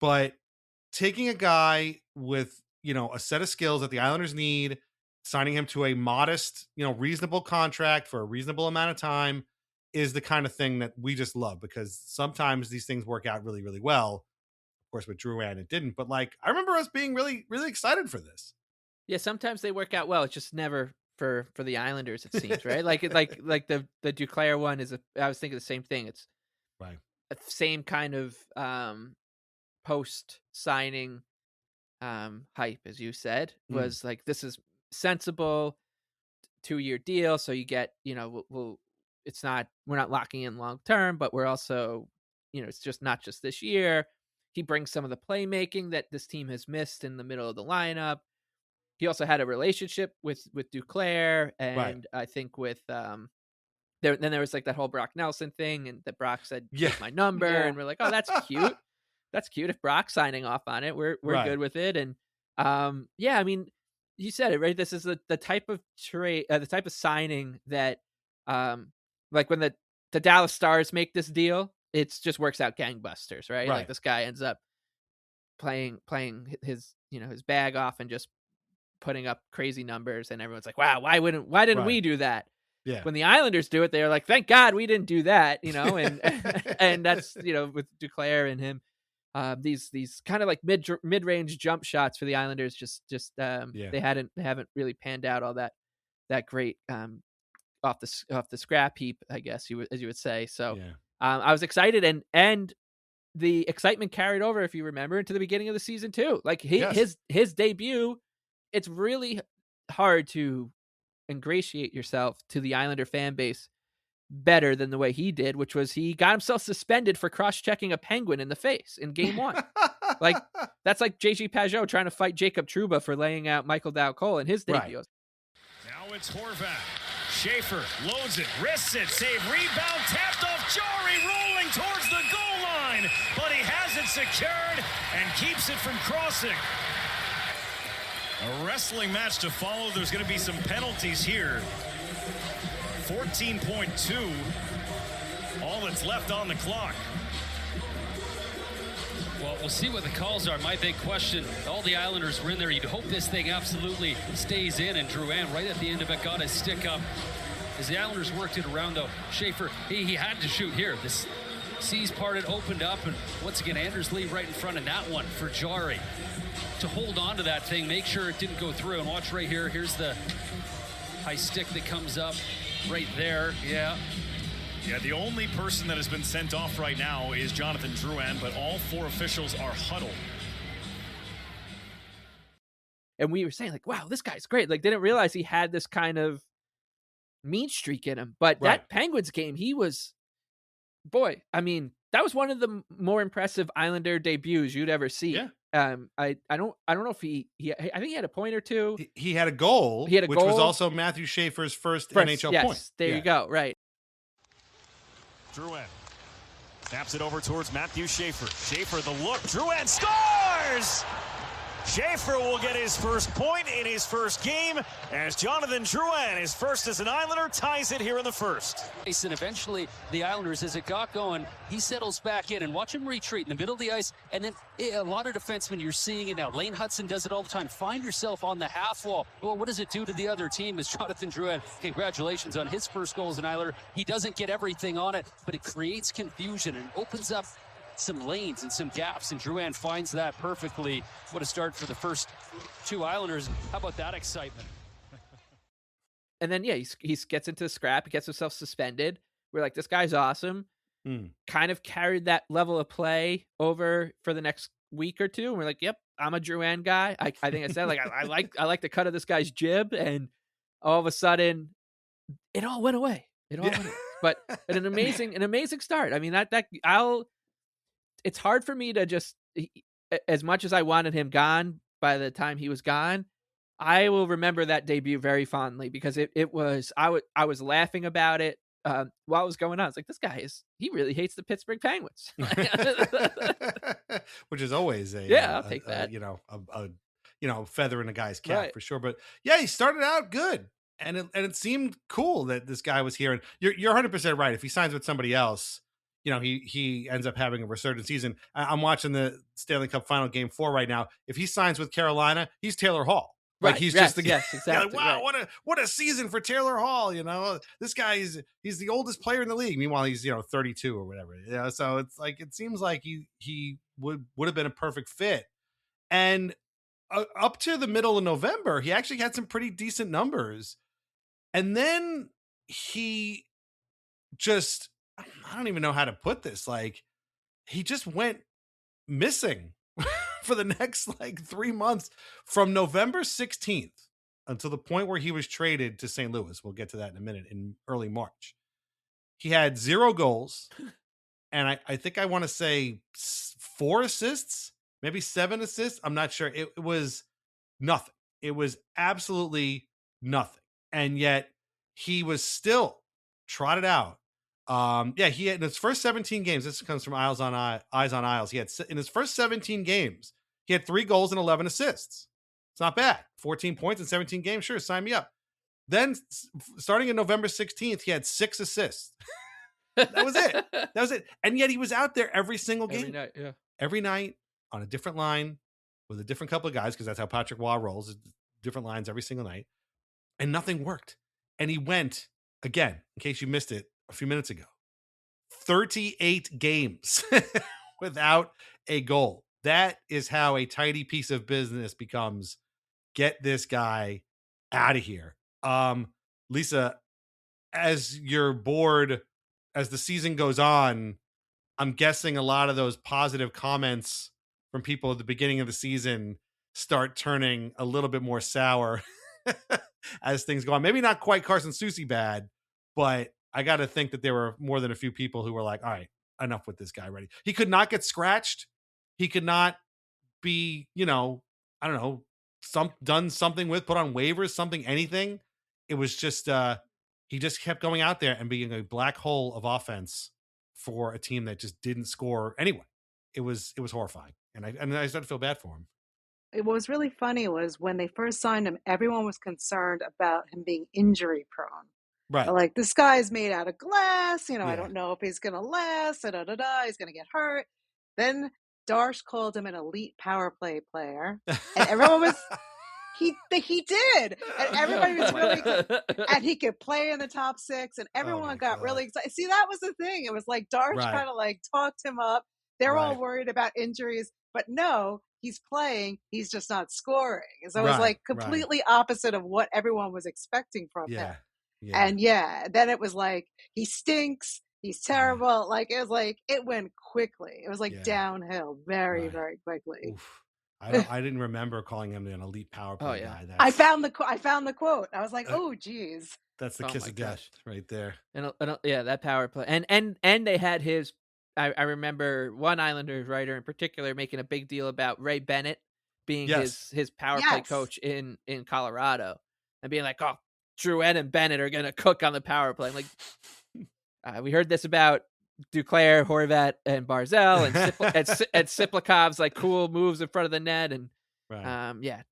but taking a guy with, you know, a set of skills that the Islanders need, signing him to a modest, you know, reasonable contract for a reasonable amount of time is the kind of thing that we just love, because sometimes these things work out really, really well. Of course, with Drouin, it didn't, but like, I remember us being really, really excited for this. Yeah, sometimes they work out well. It's just never for the Islanders, it seems, right? like the Duclair one is I was thinking the same thing. It's right. Same kind of post signing hype, as you said, was like, this is sensible 2-year deal. So you get, you know, we're not locking in long term, but we're also, you know, it's just not just this year. He brings some of the playmaking that this team has missed in the middle of the lineup. He also had a relationship with Duclair, and I think with then there was like that whole Brock Nelson thing, and that Brock said, "Take my number," and we're like, "Oh, that's cute. That's cute." If Brock's signing off on it, we're good with it. And I mean, you said it right. This is the type of trade, the type of signing that like when the Dallas Stars make this deal, it just works out gangbusters, right? Like, this guy ends up playing his, you know, his bag off and just putting up crazy numbers, and everyone's like, wow, why didn't we do that? Yeah. When the Islanders do it, they're like, thank God we didn't do that, you know. And and that's, you know, with Duclair and him, these kind of like mid-range jump shots for the Islanders just they haven't really panned out all that great off the scrap heap, I guess as you would say. So I was excited, and the excitement carried over, if you remember, into the beginning of the season too. Like, his debut, it's really hard to ingratiate yourself to the Islander fan base better than the way he did, which was he got himself suspended for cross-checking a penguin in the face in game 1. Like, that's like JG Pageau trying to fight Jacob Trouba for laying out Michael Dowcole in his debut. Now it's Horvat. Schaefer loads it, wrists it, save, rebound, tapped off, Jarry rolling towards the goal line, but he has it secured and keeps it from crossing. A wrestling match to follow. There's going to be some penalties here. 14.2. All that's left on the clock. Well, we'll see what the calls are. My big question, all the Islanders were in there. You'd hope this thing absolutely stays in, and Drouin right at the end of it got his stick up. As the Islanders worked it around, though, Schaefer, he had to shoot here. This seas parted, opened up, and once again, Anders Lee right in front of that one for Jarry. To hold on to that thing, make sure it didn't go through. And watch right here. Here's the high stick that comes up right there. Yeah, the only person that has been sent off right now is Jonathan Drouin, but all 4 officials are huddled. And we were saying, like, wow, this guy's great. Like, didn't realize he had this kind of mean streak in him. But that Penguins game, he was, boy, I mean, that was one of the more impressive Islander debuts you'd ever see. Yeah. I don't know if I think he had a point or two. He had a goal. Which was also Matthew Schaefer's first NHL point. There you go. Right. Drouin snaps it over towards Matthew Schaefer. Schaefer, the look. Drouin scores! Schaefer will get his first point in his first game as Jonathan Drouin, his first as an Islander, ties it here in the first. And eventually, the Islanders, as it got going, he settles back in and watch him retreat in the middle of the ice. And then a lot of defensemen, you're seeing it now. Lane Hudson does it all the time. Find yourself on the half wall. Well, what does it do to the other team? As Jonathan Drouin, congratulations on his first goal as an Islander. He doesn't get everything on it, but it creates confusion and opens up some lanes and some gaps, and Drouin finds that perfectly. What a start for the first two Islanders. How about that excitement? And then, he gets into the scrap. He gets himself suspended. We're like, this guy's awesome. Kind of carried that level of play over for the next week or two. And we're like, yep, I'm a Drouin guy. I think I said, like, I like the cut of this guy's jib. And all of a sudden, it all went away. It all went away. But an amazing start. I mean, it's hard for me to just, as much as I wanted him gone by the time he was gone, I will remember that debut very fondly because it was, I was laughing about it while it was going on. It's like, this guy he really hates the Pittsburgh Penguins. Which is always I'll take that. A feather in a guy's cap, Right. for sure. But yeah, he started out good. And it seemed cool that this guy was here. And you're 100% right. If he signs with somebody else, he ends up having a resurgent season. I'm watching the Stanley Cup Final Game 4 right now. If he signs with Carolina, he's Taylor Hall. Like Right. he's Yes, just the guy. yes, exactly. Like, wow, Right. what a season for Taylor Hall. This guy he's the oldest player in the league. Meanwhile, he's 32 or whatever. So it's like it seems like he would have been a perfect fit. And up to the middle of November, he actually had some pretty decent numbers. And then he just, I don't even know how to put this. Like, he just went missing for the next 3 months from November 16th until the point where he was traded to St. Louis. We'll get to that in a minute, in early March. He had 0 goals. And I think I want to say 4 assists, maybe 7 assists. I'm not sure. It was nothing. It was absolutely nothing. And yet he was still trotted out. He had in his first 17 games. This comes from Eyes on Isles. He had in his first 17 games, he had 3 goals and 11 assists. It's not bad. 14 points in 17 games. Sure, sign me up. Then starting in November 16th, he had 6 assists. That was it. And yet he was out there every single game. Every night, yeah. Every night on a different line with a different couple of guys, because that's how Patrick Waugh rolls. Different lines every single night. And nothing worked. And he went, again, in case you missed it a few minutes ago, 38 games without a goal. That is how a tidy piece of business becomes. Get this guy out of here. Lisa, as you're bored, as the season goes on, I'm guessing a lot of those positive comments from people at the beginning of the season start turning a little bit more sour as things go on. Maybe not quite Carson Soucy bad, but I got to think that there were more than a few people who were like, all right, enough with this guy already. He could not get scratched. He could not be, I don't know, done something with, put on waivers, something, anything. It was just, he just kept going out there and being a black hole of offense for a team that just didn't score anyway. It was horrifying. And I started to feel bad for him. What was really funny was when they first signed him, everyone was concerned about him being injury prone. Right. They're like, this guy's made out of glass. I don't know if he's going to last. He's going to get hurt. Then Darsh called him an elite power play player. And everyone was, he did. And everybody was really, and he could play in the top 6. And everyone got really excited. See, that was the thing. It was like Darsh kind of talked him up. They're all worried about injuries. But no, he's playing. He's just not scoring. So it was completely opposite of what everyone was expecting from him. Yeah. And then it was like, he stinks. He's terrible. It went quickly. It was downhill very, very quickly. Oof. I didn't remember calling him an elite power play guy. I found the quote. I was like, oh, geez. That's the kiss of death right there. And that power play. And they had his I remember one Islanders writer in particular making a big deal about Ray Bennett being his power play coach in Colorado and being like, oh, Drouin and Bennett are going to cook on the power play. I'm like, we heard this about Duclair, Horvat, and Barzal and Siplikov's like cool moves in front of the net. And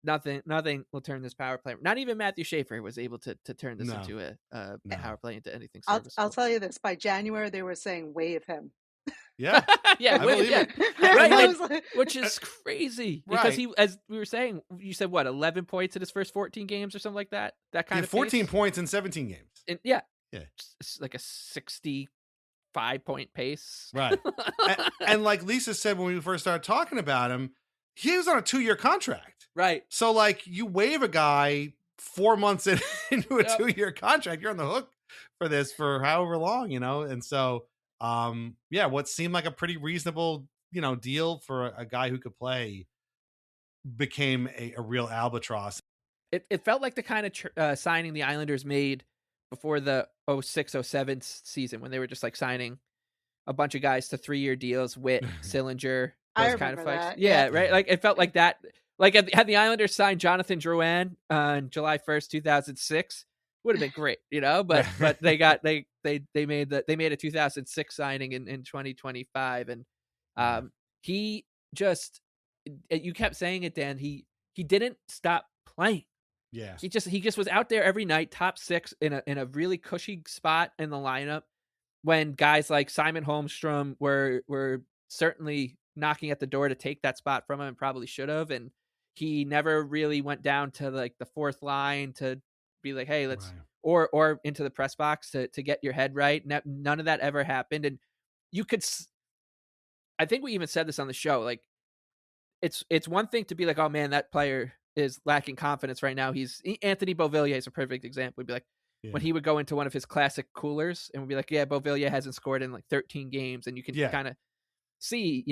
nothing will turn this power play. Not even Matthew Schaefer was able to turn this into a power play into anything serviceable. I'll tell you this, by January, they were saying waive him. Yeah. Right. Which is crazy because he, as we were saying, you said what, 11 points in his first 14 games or something like that. That kind of 14 points in 17 games. And it's like a 65-point pace. Right. and like Lisa said when we first started talking about him, he was on a 2-year contract. Right. So like you waive a guy 4 months into a 2-year contract, you're on the hook for this for however long, and so. What seemed like a pretty reasonable, deal for a guy who could play became a real albatross. It felt like the kind of signing the Islanders made before the 06-07 season when they were just like signing a bunch of guys to 3-year deals, Witt, Sillinger, those kind of fights. Yeah, right. Like it felt like that. Like had the Islanders signed Jonathan Drouin on July 1st, 2006. Would have been great, but they made a 2006 signing in 2025, and he just, you kept saying it, Dan, he didn't stop playing. Yeah, he just was out there every night, top 6 in a really cushy spot in the lineup when guys like Simon Holmstrom were certainly knocking at the door to take that spot from him and probably should have, and he never really went down to like the 4th line to be like, hey, let's or into the press box to get your head right. None of that ever happened. And you could, I think we even said this on the show, like it's one thing to be like, oh man, that player is lacking confidence right now. Anthony Beauvillier is a perfect example. We'd be like, when he would go into one of his classic coolers and we'd be like, yeah, Beauvillier hasn't scored in like 13 games. And you can kind of see,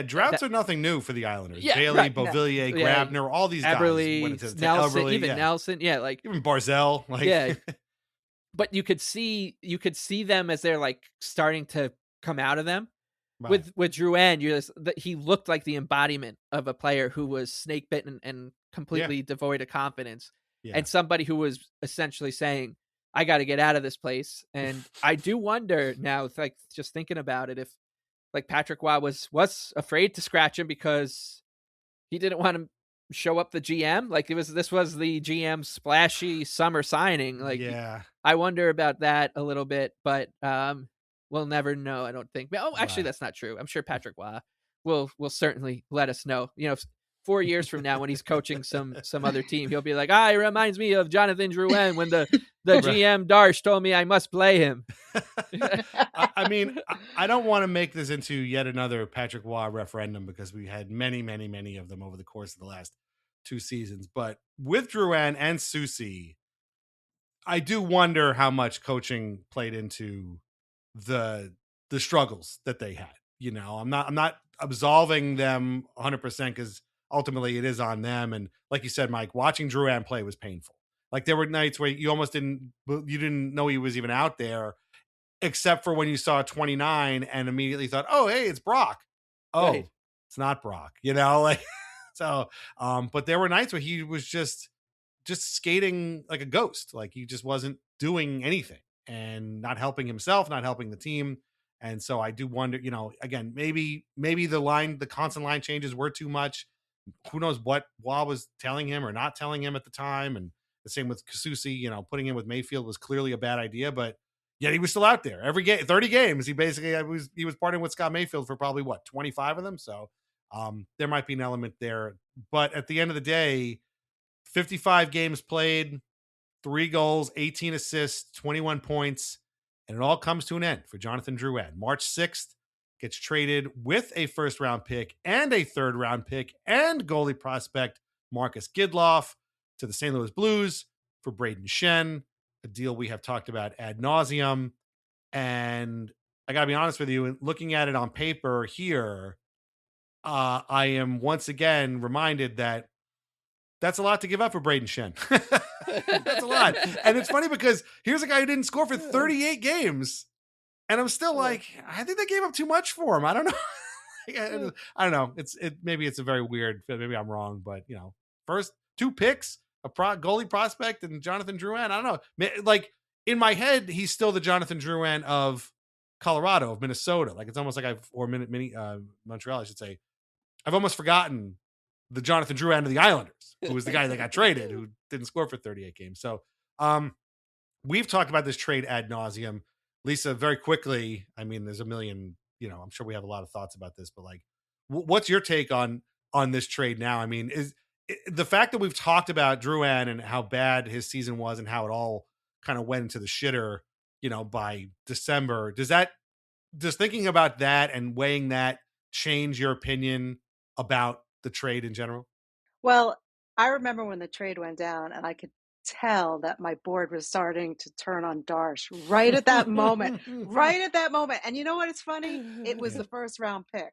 droughts are nothing new for the Islanders. Bailey, Beauvillier, Grabner, all these Eberle, guys. Nelson, Nelson. Yeah. Like even Barzal. But you could see them as they're like starting to come out of them. Right. With Drouin, he looked like the embodiment of a player who was snake bitten and completely devoid of confidence, and somebody who was essentially saying, "I got to get out of this place." And I do wonder now, like just thinking about it, if like Patrick Waugh was afraid to scratch him because he didn't want to show up the GM. Like this was the GM splashy summer signing. Like, I wonder about that a little bit, but we'll never know. I don't think. Oh, actually, that's not true. I'm sure Patrick Waugh will certainly let us know. 4 years from now when he's coaching some other team, he'll be like, it reminds me of Jonathan Drouin when the GM Darsh told me I must play him. I mean, I don't want to make this into yet another Patrick Waugh referendum because we had many, many, many of them over the course of the last 2 seasons. But with Drouin and Soucy, I do wonder how much coaching played into the struggles that they had. I'm not absolving them 100% because ultimately it is on them. And like you said, Mike, watching Drouin play was painful. Like there were nights where you almost didn't know he was even out there, except for when you saw 29 and immediately thought, oh, hey, it's Brock. Oh, it's not Brock, so, but there were nights where he was just skating like a ghost. Like he just wasn't doing anything and not helping himself, not helping the team. And so I do wonder, again, maybe the constant line changes were too much. Who knows what Waugh was telling him or not telling him at the time. And the same with Soucy, putting him with Mayfield was clearly a bad idea, but yet he was still out there every game, 30 games. He basically he was partnering with Scott Mayfield for probably 25 of them. So there might be an element there, but at the end of the day, 55 games played, 3 goals, 18 assists, 21 points. And it all comes to an end for Jonathan Drouin. March 6th, gets traded with a 1st-round pick and a 3rd-round pick and goalie prospect Marcus Gidloff to the St. Louis Blues for Braden Shen, a deal we have talked about ad nauseum. And I got to be honest with you, looking at it on paper here, I am once again reminded that that's a lot to give up for Braden Shen. That's a lot. And it's funny because here's a guy who didn't score for 38 games And I'm still like, I think they gave up too much for him. I don't know. I don't know. Maybe it's a very weird fit. Maybe I'm wrong, but first 2 picks, a goalie prospect and Jonathan Drouin. I don't know. Like in my head, he's still the Jonathan Drouin of Colorado, of Minnesota. Like it's almost like Montreal, I should say. I've almost forgotten the Jonathan Drouin of the Islanders, who was the guy that got traded, who didn't score for 38 games. So we've talked about this trade ad nauseum. Lisa, very quickly, I mean, there's a million, I'm sure we have a lot of thoughts about this, but like, what's your take on this trade now? I mean, is the fact that we've talked about Drouin and how bad his season was and how it all kind of went into the shitter, by December, does thinking about that and weighing that change your opinion about the trade in general? Well, I remember when the trade went down and I could tell that my board was starting to turn on Darsh right at that moment. And you know what? It's funny. It was the first round pick.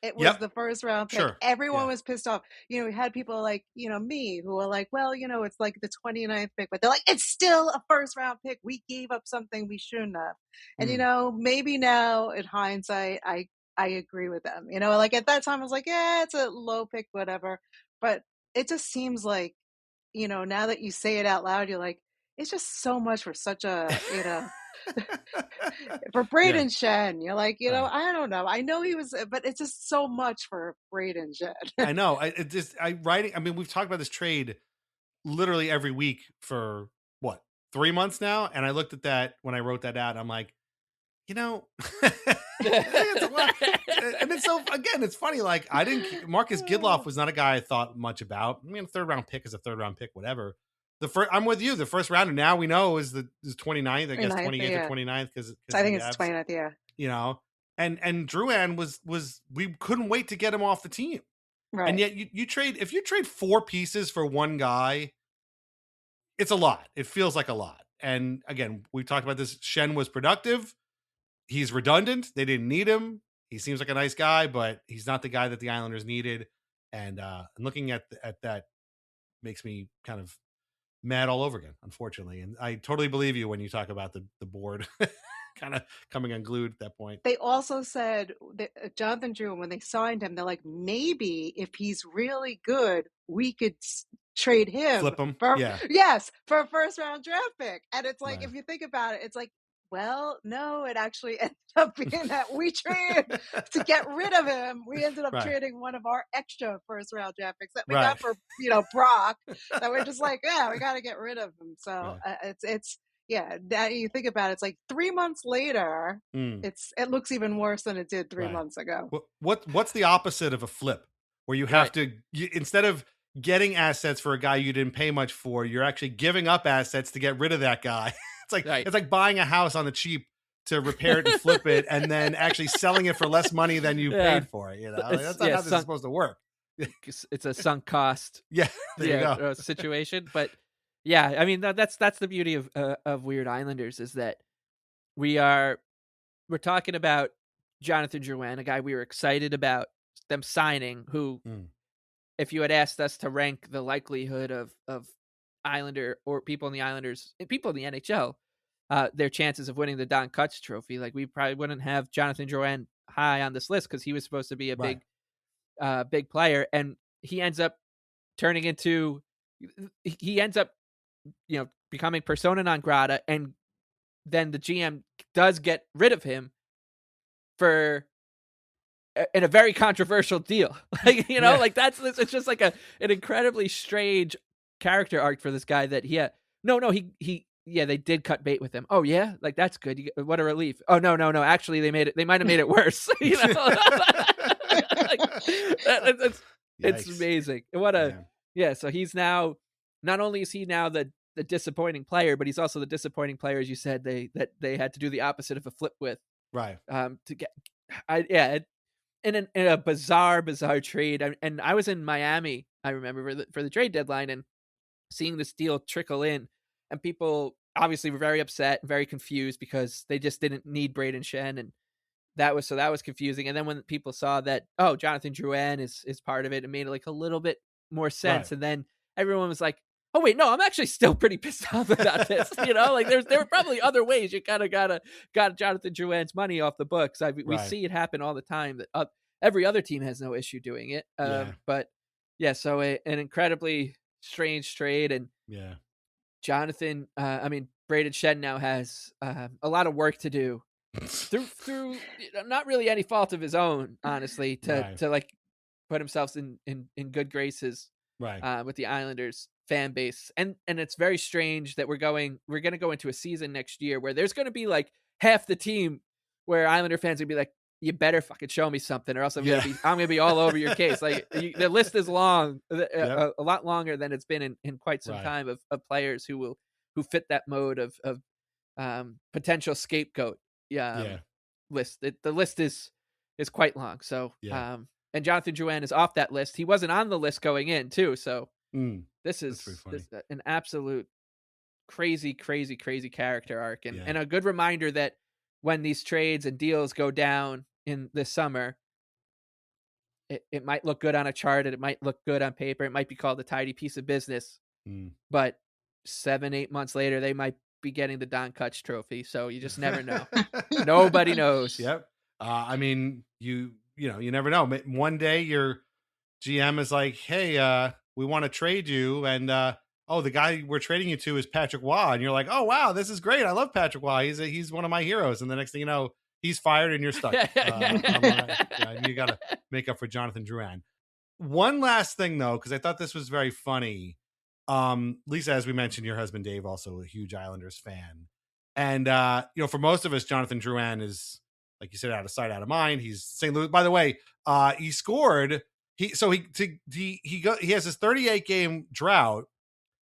It was the first round pick. Sure. Everyone was pissed off. We had people like, me who were like, well, it's like the 29th pick, but they're like, it's still a first round pick. We gave up something we shouldn't have. And, maybe now in hindsight, I agree with them. Like at that time I was like, yeah, it's a low pick, whatever. But it just seems like, now that you say it out loud, you're like, it's just so much for such a, for Braden Shen. You're like, I don't know. I know he was, but it's just so much for Braden Shen. I know. We've talked about this trade literally every week for 3 months now. And I looked at that when I wrote that out. And I'm like, and then so again, it's funny. Like Marcus Gidloff was not a guy I thought much about. I mean, a 3rd round pick is a 3rd round pick, whatever. I'm with you. The first rounder now we know is 29th, I guess 28th or 29th because I think it's 29th, yeah. And Drouin was we couldn't wait to get him off the team, right? And yet you trade 4 pieces for one guy, it's a lot. It feels like a lot. And again, we talked about this. Shen was productive. He's redundant. They didn't need him. He seems like a nice guy, but he's not the guy that the Islanders needed. And looking at that makes me kind of mad all over again, unfortunately. And I totally believe you when you talk about the board kind of coming unglued at that point. They also said that Jonathan Drouin, when they signed him, they're like, maybe if he's really good, we could trade him. Flip him. For, yeah. Yes, for a 1st round draft pick. And it's like, if you think about it, it's like, well, no, it actually ended up being that we traded to get rid of him. We ended up trading one of our extra 1st round draft picks that we got for, Brock, that we're just like, yeah, we got to get rid of him. So now you think about it, it's like 3 months later, it looks even worse than it did 3 months ago. What's the opposite of a flip where you have to, instead of getting assets for a guy you didn't pay much for, you're actually giving up assets to get rid of that guy? It's like buying a house on the cheap to repair it and flip it, and then actually selling it for less money than you paid for it. That's not how this is supposed to work. It's a sunk cost. There you go. Situation. But yeah, I mean that's the beauty of Weird Islanders is that we're talking about Jonathan Drouin, a guy we were excited about them signing. Who, if you had asked us to rank the likelihood of Islander or people in the Islanders, people in the NHL, their chances of winning the Don Cutts Trophy, like we probably wouldn't have Jonathan Drouin high on this list because he was supposed to be a big player, and he ends up becoming persona non grata, and then the GM does get rid of him in a very controversial deal. It's just like an incredibly strange character arc for this guy that they did cut bait with him. Oh yeah, like that's good. What a relief. Oh no, actually they might have made it worse. It's amazing. So he's now, not only is he now the disappointing player, but he's also the disappointing player, as you said, that they had to do the opposite of a flip with, right? To get in a bizarre trade. And I was in Miami, I remember, for the trade deadline, and seeing this deal trickle in, and people obviously were very upset and very confused because they just didn't need Braden Shen, and that was confusing. And then when people saw that, Jonathan Drouin is part of it, it made like a little bit more sense. Right. And then everyone was like, oh wait, no, I'm actually still pretty pissed off about this. Like there were probably other ways you kind of got Jonathan Drouin's money off the books. We see it happen all the time that every other team has no issue doing it. But yeah, so an incredibly strange trade, and Jonathan, Braden Shen now has a lot of work to do through not really any fault of his own, honestly, to like put himself in good graces with the Islanders fan base. And it's very strange that we're going to go into a season next year where there's going to be like half the team where Islander fans would be like, you better fucking show me something or else I'm gonna be all over your case. Like the list is long, a lot longer than it's been in quite some time of players who fit that mode of potential scapegoat list. The list is quite long. So and Jonathan Drouin is off that list. He wasn't on the list going in too. So this is an absolute crazy character arc, and a good reminder that when these trades and deals go down in this summer, it might look good on a chart, and it might look good on paper. It might be called a tidy piece of business, but 7-8 months later, they might be getting the Don Kutch trophy. So you just never know. Nobody knows. Yep. You never know. One day your GM is like, hey, we want to trade you. And, the guy we're trading you to is Patrick Waugh. And you're like, oh, wow, this is great. I love Patrick Waugh. He's one of my heroes. And the next thing you know, he's fired and you're stuck. You got to make up for Jonathan Drouin. One last thing, though, because I thought this was very funny. Lisa, as we mentioned, your husband, Dave, also a huge Islanders fan. And, for most of us, Jonathan Drouin is, like you said, out of sight, out of mind. He's St. Louis. By the way, he scored. He has his 38 game drought,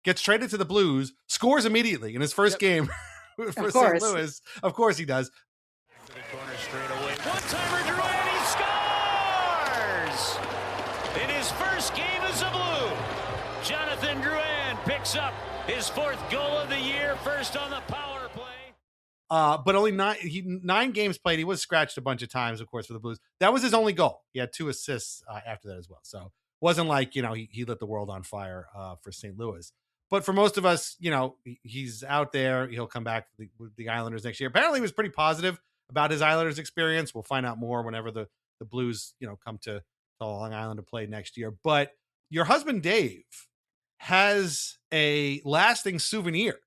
gets traded to the Blues, scores immediately in his first game for St. Louis. Of course he does. To the corner straight away. One-timer Drouin, he scores! In his first game as a Blue, Jonathan Drouin picks up his 4th goal of the year, first on the power play. But only 9 games played. He was scratched a bunch of times, of course, for the Blues. That was his only goal. He had 2 assists after that as well. So it wasn't like, he lit the world on fire for St. Louis. But for most of us, he's out there. He'll come back with the Islanders next year. Apparently he was pretty positive about his Islanders experience. We'll find out more whenever the Blues, come to Long Island to play next year. But your husband, Dave, has a lasting souvenir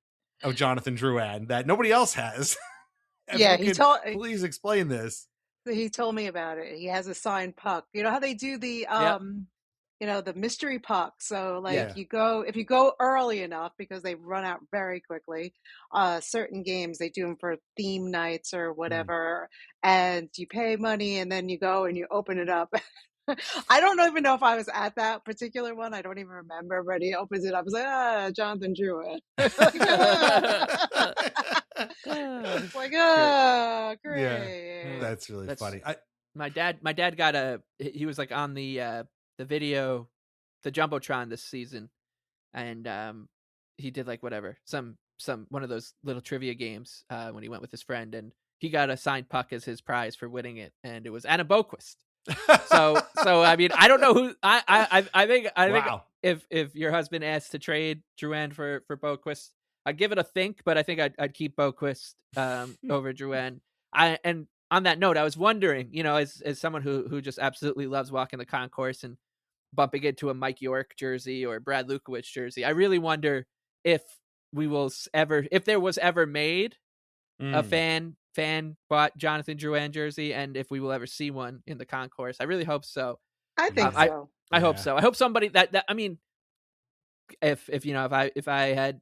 of Jonathan Drouin that nobody else has. Please explain this. He told me about it. He has a signed puck. You know how they do the the mystery puck. So if you go early enough, because they run out very quickly, certain games they do them for theme nights or whatever, and you pay money and then you go and you open it up. I don't even know if I was at that particular one. I don't even remember, but he opens it up. I was like, Jonathan Drouin. It's like, great. Yeah, that's really funny. My dad got he was like on the video, the Jumbotron this season, and he did like whatever, some one of those little trivia games when he went with his friend, and he got a signed puck as his prize for winning it, and it was Anna Boquist. So I mean, I don't know who I think if your husband asked to trade Drouin for Boquist, I'd give it a think, but I think I'd keep Boquist over Drouin. And on that note, I was wondering, as someone who just absolutely loves walking the concourse and bumping into a Mike York jersey or Brad Lukowicz jersey, I really wonder if there was ever made a fan bought Jonathan Drouin jersey, and if we will ever see one in the concourse. I really hope so. I think so. I hope so. I hope somebody that I mean, if I had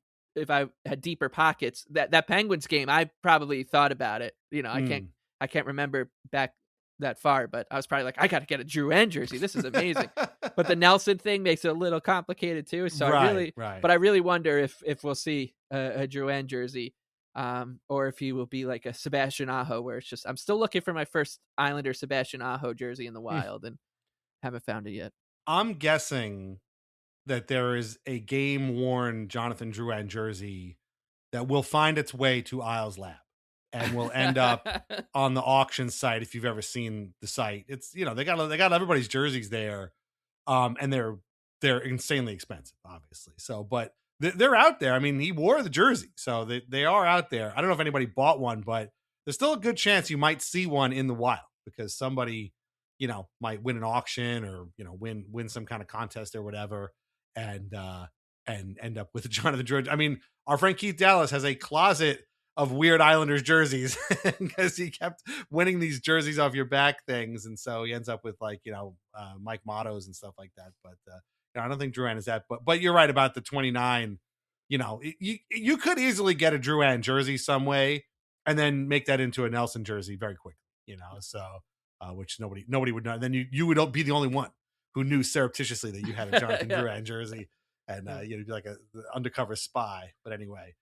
deeper pockets, that Penguins game, I probably thought about it. I can't remember back that far, but I was probably like, I got to get a Drouin jersey. This is amazing. But the Nelson thing makes it a little complicated too. So but I really wonder if we'll see a Drouin jersey. Or if he will be like a Sebastian Aho, where it's just I'm still looking for my first Islander Sebastian Aho jersey in the wild and haven't found it yet. I'm guessing that there is a game-worn Jonathan Drouin jersey that will find its way to Isles Lab and will end up on the auction site. If you've ever seen the site, it's they got everybody's jerseys there, and they're insanely expensive, obviously. So, but they're out there. I mean, he wore the jersey, so they are out there. I don't know if anybody bought one, but there's still a good chance you might see one in the wild because somebody, might win an auction or, win some kind of contest or whatever and end up with a Jonathan Drouin. I mean, our friend Keith Dallas has a closet of weird Islanders jerseys because he kept winning these jerseys off your back things. And so he ends up with Mike Mottos and stuff like that. But I don't think Drouin is that, but you're right about the 29, you could easily get a Drouin jersey some way and then make that into a Nelson jersey very quickly, so, which nobody would know. And then you would be the only one who knew surreptitiously that you had a Jonathan Drouin jersey and you'd be like a undercover spy. But anyway,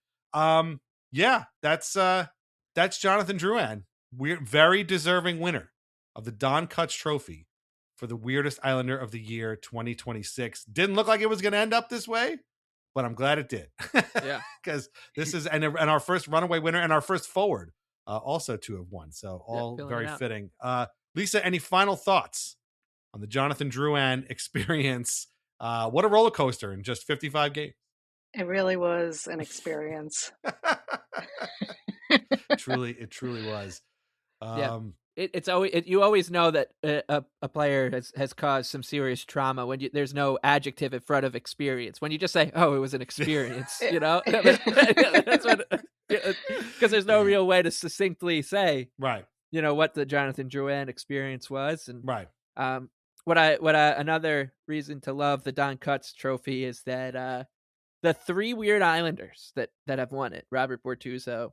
yeah, that's Jonathan Drouin. We're very deserving winner of the Don Cutts Trophy for the weirdest Islander of the year 2026. Didn't look like it was going to end up this way, but I'm glad it did. Yeah, because this is and our first runaway winner and our first forward also to have won. So all very fitting. Lisa, any final thoughts on the Jonathan Drouin experience? What a roller coaster in just 55 games. It really was an experience. It truly was. It's always you always know that a player has caused some serious trauma when there's no adjective in front of experience. When you just say, "Oh, it was an experience," that's what, because there's no real way to succinctly say, right? What the Jonathan Drouin experience was, and right. Another reason to love the Don Cutts Trophy is that the three weird Islanders that have won it, Robert Bortuzzo,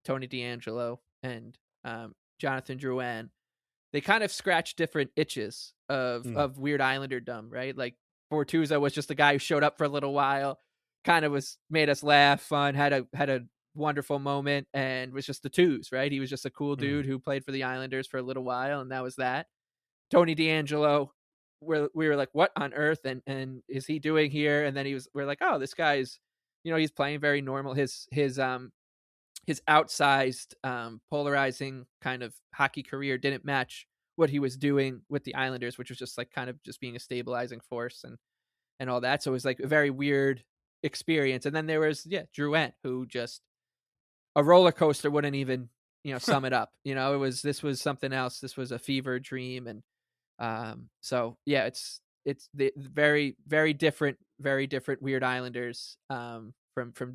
Tony DeAngelo, and Jonathan Drouin, they kind of scratch different itches of weird Islanderdom, right? Like Bortuzzo was just a guy who showed up for a little while, kind of made us laugh, fun, had a wonderful moment, and was just the twos, right? He was just a cool dude who played for the Islanders for a little while, and that was that. Tony DeAngelo, we were like, what on earth and is he doing here? And then we're like, oh, this guy's, he's playing very normal. His outsized, polarizing kind of hockey career didn't match what he was doing with the Islanders, which was just like kind of just being a stabilizing force and all that. So it was like a very weird experience. And then there was, Drouin, who just a roller coaster wouldn't even, sum it up. This was something else. This was a fever dream. And so yeah, it's the very, very different weird Islanders from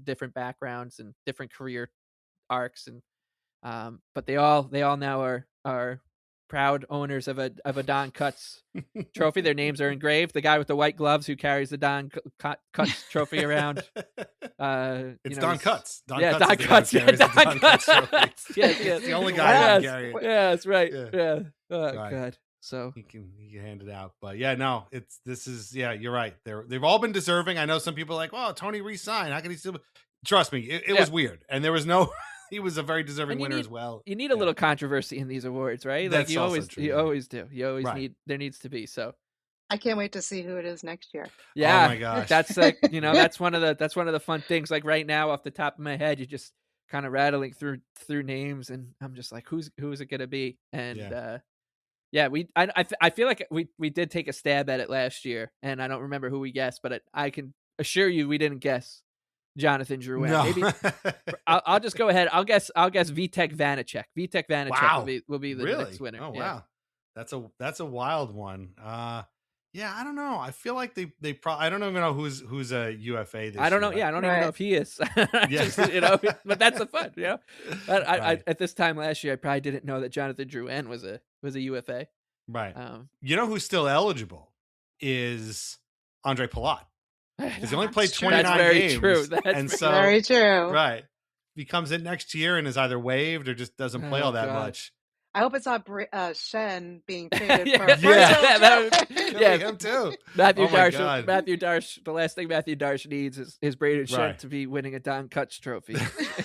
different backgrounds and different career arcs, and but they all now are proud owners of a Don Cutts Trophy. Their names are engraved. The guy with the white gloves who carries the Don Cutts Trophy around. It's Don Cutts. Don Cutts. Don Cutts. It's the only guy who can carry it. Yeah, that's right. Yeah. Oh right. God. So he can hand it out, but you're right. They've all been deserving. I know some people are like, "Oh, Tony re-signed. How can he still?" Trust me, it was weird, and there was no. He was a very deserving winner as well. You need a little controversy in these awards, right? That's like you always true. You always do. You always right. need. There needs to be. So I can't wait to see who it is next year. Yeah, oh my gosh, that's like that's one of the fun things. Like right now, off the top of my head, you're just kind of rattling through names, and I'm just like, who's it gonna be? And I feel like we did take a stab at it last year, and I don't remember who we guessed, but I can assure you we didn't guess Jonathan Drouin. No. Maybe I'll just go ahead. I'll guess Vitek Vanacek. Vitek Vanacek will be the next winner. Oh wow, that's a wild one. Yeah, I don't know. I feel like they probably. I don't even know who's a UFA this I don't know. year. Yeah, I don't even know if he is. But that's the fun. But I at this time last year, I probably didn't know that Jonathan Drouin was a UFA. Right. Who's still eligible is Andre Palat. Because he only played 29 That's very games. True. That's very true. Right. He comes in next year and is either waived or just doesn't play all that much. I hope it's not Shen being traded for him too. Matthew Darsh. The last thing Matthew Darsh needs is Braden Shen to be winning a Don Cutts Trophy.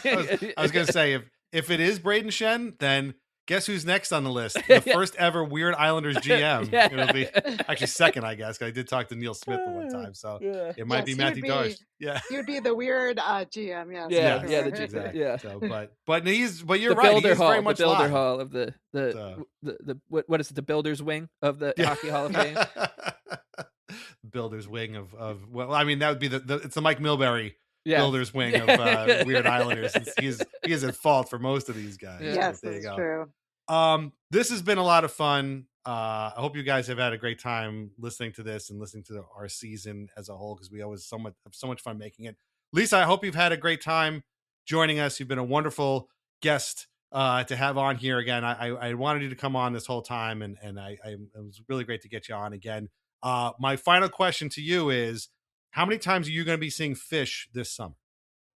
I was going to say, if it is Braden Shen, then guess who's next on the list? The first ever Weird Islanders GM. It'll be actually second, I guess, because I did talk to Neil Smith at one time. So it might be Matthew Darsh. Yeah. He would be the weird GM. Yes. Exactly. Yeah. So, but you're right. He's very much the Builder live. Hall of the what is it? The Builders Wing of the Hockey Hall of Fame. Builders Wing of well, I mean that would be it's the Mike Milbury builder's wing of Weird Islanders. Since he is at fault for most of these guys. Yes, there you that's go. true. This has been a lot of fun. I hope you guys have had a great time listening to this and listening to our season as a whole, because we always have so much fun making it. Lisa, I hope you've had a great time joining us. You've been a wonderful guest to have on here again. I wanted you to come on this whole time, and it was really great to get you on again. My final question to you is, how many times are you going to be seeing Fish this summer?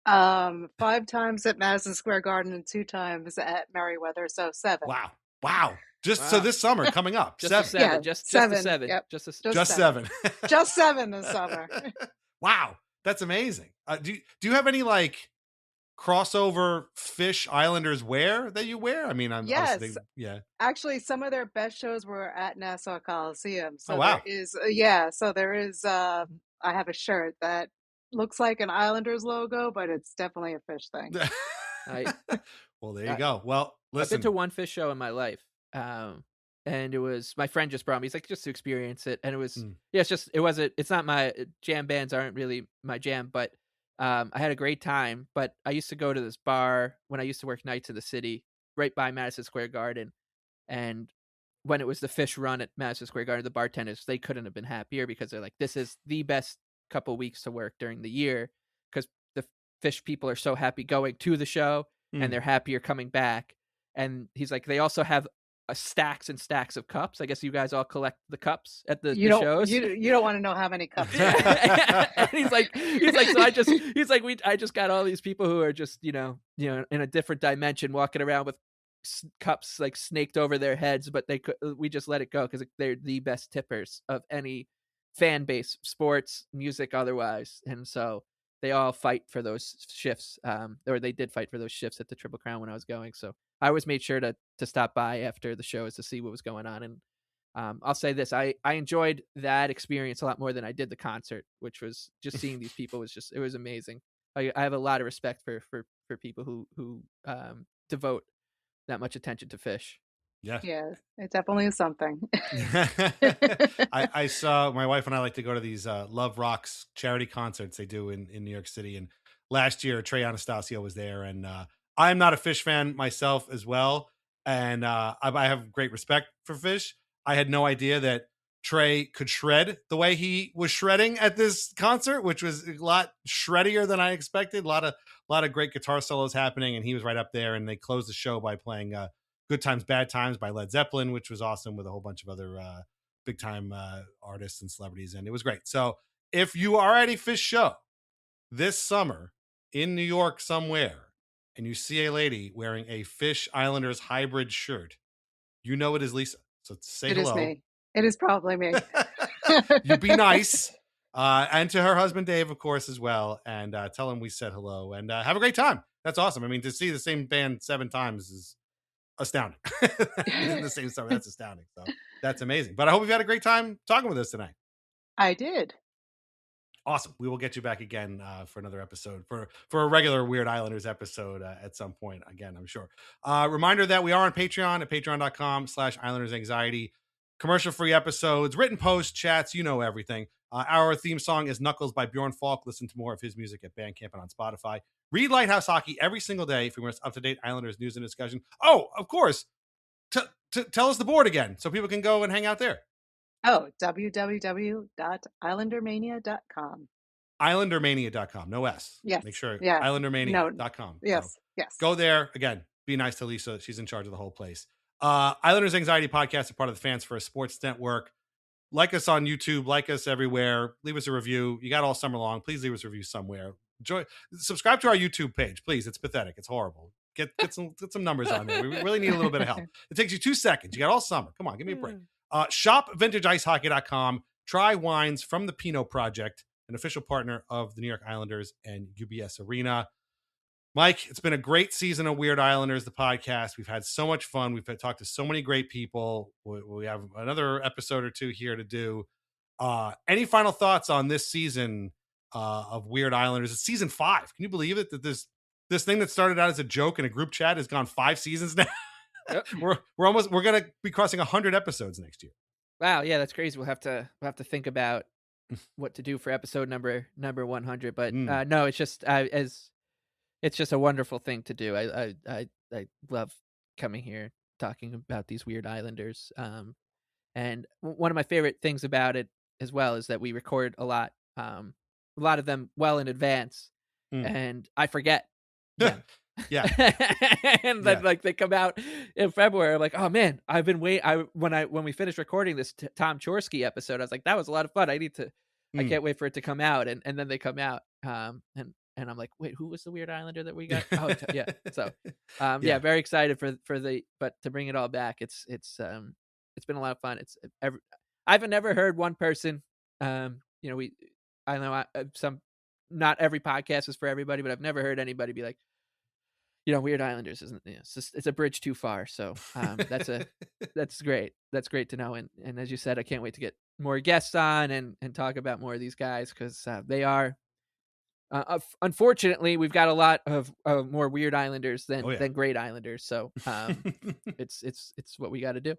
5 times at Madison Square Garden and 2 times at Merriweather, so 7. Wow. So this summer coming up, just 7. A 7. Just 7. 7. Yep. Just 7. Just 7 this summer. Wow, that's amazing. Do you have any like crossover Fish Islanders wear that you wear? I mean, Yes. yeah. Actually, some of their best shows were at Nassau Coliseum. So wow. there is I have a shirt that looks like an Islanders logo, but it's definitely a Fish thing. Well, there you go. Well, listen. I've been to one Fish show in my life. And it was, my friend just brought me, he's like, just to experience it. And it was, it's not my jam, bands aren't really my jam, but I had a great time. But I used to go to this bar when I used to work nights in the city, right by Madison Square Garden. And when it was the Fish run at Madison Square Garden, the bartenders, they couldn't have been happier, because they're like, this is the best couple weeks to work during the year, because the Fish people are so happy going to the show and they're happier coming back. And he's like, they also have stacks and stacks of cups. I guess you guys all collect the cups at the shows. You don't want to know how many cups. And he's like, so I just got all these people who are just, in a different dimension, walking around with cups like snaked over their heads, but we just let it go because they're the best tippers of any fan base, sports, music, otherwise. And so they all fight for those shifts, or they did fight for those shifts at the Triple Crown when I was going. So I always made sure to stop by after the shows to see what was going on. And I'll say this, I enjoyed that experience a lot more than I did the concert, which was just seeing these people it was amazing. I have a lot of respect for people who devote that much attention to Fish. Yeah, it definitely is something. I saw, my wife and I like to go to these Love Rocks charity concerts they do in New York City. And last year, Trey Anastasio was there. And I'm not a Fish fan myself as well. And I have great respect for Fish. I had no idea that Trey could shred the way he was shredding at this concert, which was a lot shreddier than I expected. A lot of great guitar solos happening. And he was right up there. And they closed the show by playing Good Times, Bad Times by Led Zeppelin, which was awesome, with a whole bunch of other big time artists and celebrities. And it was great. So if you are at a Fish show this summer in New York somewhere, and you see a lady wearing a Fish Islanders hybrid shirt, you know it is Lisa. So say hello. It is me. It is probably me. You be nice. And to her husband, Dave, of course, as well. And tell him we said hello. And have a great time. That's awesome. I mean, to see the same band 7 times is astounding. In the same summer, that's astounding. So that's amazing. But I hope you've had a great time talking with us tonight. I did. Awesome. We will get you back again for another episode, for a regular Weird Islanders episode at some point again, I'm sure. Reminder that we are on Patreon at patreon.com/IslandersAnxiety. Commercial-free episodes, written posts, chats, everything. Our theme song is Knuckles by Bjorn Falk. Listen to more of his music at Bandcamp and on Spotify. Read Lighthouse Hockey every single day for most up-to-date Islanders news and discussion. Oh, of course. Tell us the board again so people can go and hang out there. Oh, www.islandermania.com. Islandermania.com. No S. Yes. Make sure. Yeah. Islandermania.com. No. Yes. So yes. Go there. Again, be nice to Lisa. She's in charge of the whole place. Islanders Anxiety Podcast are part of the Fans for a Sports Network. Like us on YouTube. Like us everywhere. Leave us a review. You got all summer long. Please leave us a review somewhere. Subscribe to our YouTube page, please. It's pathetic. It's horrible. Get some numbers on there. We really need a little bit of help. It takes you 2 seconds. You got all summer. Come on, give me a break. Shop VintageIceHockey.com. Try wines from the Pinot Project, an official partner of the New York Islanders and UBS Arena. Mike, it's been a great season of Weird Islanders, the podcast. We've had so much fun. We've talked to so many great people. We have another episode or 2 here to do. Any final thoughts on this season of Weird Islanders? It's season 5. Can you believe it that this thing that started out as a joke in a group chat has gone 5 seasons now? Yep. We're going to be crossing 100 episodes next year. Wow. Yeah, that's crazy. We'll have to think about what to do for episode number 100. But no, it's just it's just a wonderful thing to do. I love coming here talking about these weird Islanders. And one of my favorite things about it as well is that we record a lot of them well in advance, and I forget them. Yeah. And then like they come out in February. I'm like, oh man, I've been when we finished recording this Tom Chorsky episode, I was like, that was a lot of fun. I can't wait for it to come out. And then they come out. And I'm like, wait, who was the weird Islander that we got? Oh yeah. So yeah, very excited but to bring it all back, it's been a lot of fun. I've never heard one person, I know not every podcast is for everybody, but I've never heard anybody be like, Weird Islanders isn't, it's a bridge too far. So that's great. That's great to know. And as you said, I can't wait to get more guests on and talk about more of these guys, because they are, unfortunately, we've got a lot of more Weird Islanders than great Islanders. So it's what we got to do.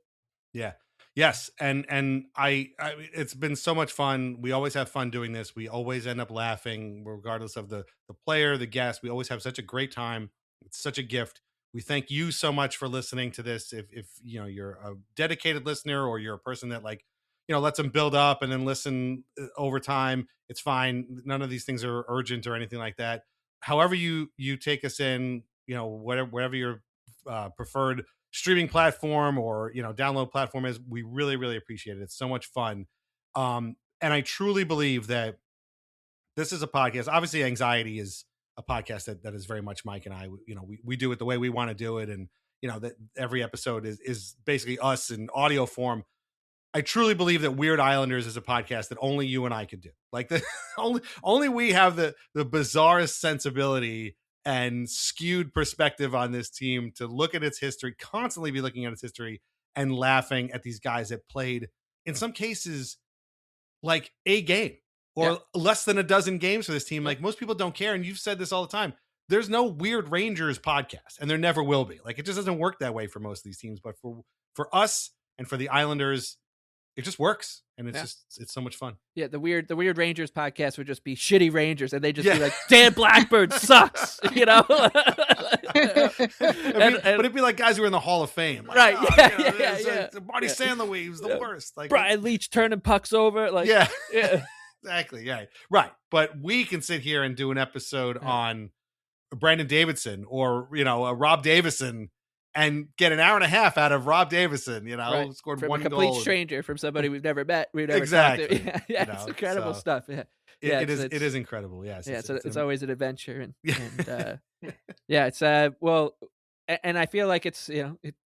Yeah. Yes. And I it's been so much fun. We always have fun doing this. We always end up laughing regardless of the player, the guest. We always have such a great time. It's such a gift. We thank you so much for listening to this. If you're a dedicated listener, or you're a person that lets them build up and then listen over time, it's fine. None of these things are urgent or anything like that. However you take us in, whatever your preferred streaming platform or download platform is, we really, really appreciate it. It's so much fun. And I truly believe that this is a podcast. Obviously, Anxiety is a podcast that is very much Mike and I. We do it the way we want to do it, and that every episode is basically us in audio form. I truly believe that Weird Islanders is a podcast that only you and I could do. Like only we have the bizarrest sensibility and skewed perspective on this team to look at its history, constantly be looking at its history and laughing at these guys that played, in some cases, like a game or less than a dozen games for this team. Like, most people don't care. And you've said this all the time. There's no Weird Rangers podcast, and there never will be. Like, it just doesn't work that way for most of these teams. But for us and for the Islanders, it just works, and it's so much fun. Yeah, the Weird Rangers podcast would just be shitty Rangers, and they just be like, Dan Blackbird sucks, But it'd be like guys who are in the Hall of Fame, like, right? Marty Sandler was the worst. Like Brian Leach turning pucks over, like exactly, right. But we can sit here and do an episode on Brandon Davidson or Rob Davison, and get an hour and a half out of Rob Davison, scored from one a complete goal. stranger, from somebody we've never met. We've never exactly. talked to. It's incredible stuff. It is incredible. Yes. It's always an adventure. And it's and I feel like it's,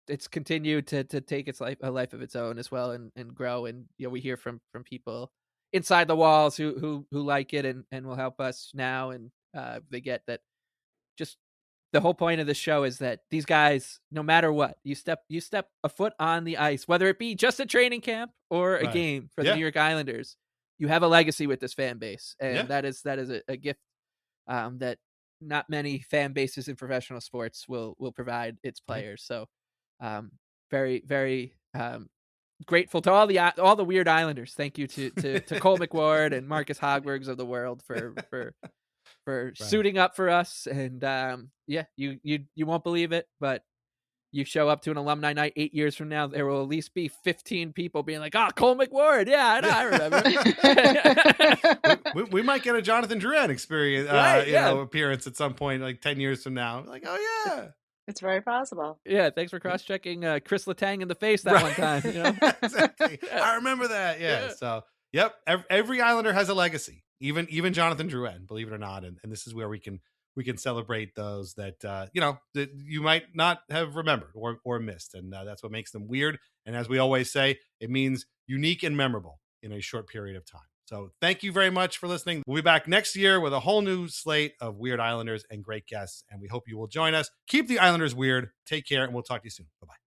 it's continued to take a life of its own as well, and grow. And, we hear from people inside the walls who like it and will help us now. And they get that just, the whole point of the show is that these guys, no matter what, you step a foot on the ice, whether it be just a training camp or a game for the New York Islanders, you have a legacy with this fan base. And that is a gift that not many fan bases in professional sports will provide its players. So very, very grateful to all the Weird Islanders. Thank you to Cole McWard and Marcus Hogbergs of the world for suiting up for us. And you won't believe it, but you show up to an alumni night 8 years from now, there will at least be 15 people being like, Cole McWard, I know, I remember. we might get a Jonathan Drouin experience appearance at some point, like 10 years from now. Like, it's very possible. Yeah, thanks for cross-checking Chris Letang in the face that one time. Exactly. I remember that. So every Islander has a legacy. Even Jonathan Drouin, believe it or not, and this is where we can celebrate those that that you might not have remembered or missed, and that's what makes them weird. And as we always say, it means unique and memorable in a short period of time. So thank you very much for listening. We'll be back next year with a whole new slate of Weird Islanders and great guests, and we hope you will join us. Keep the Islanders weird. Take care, and we'll talk to you soon. Bye-bye.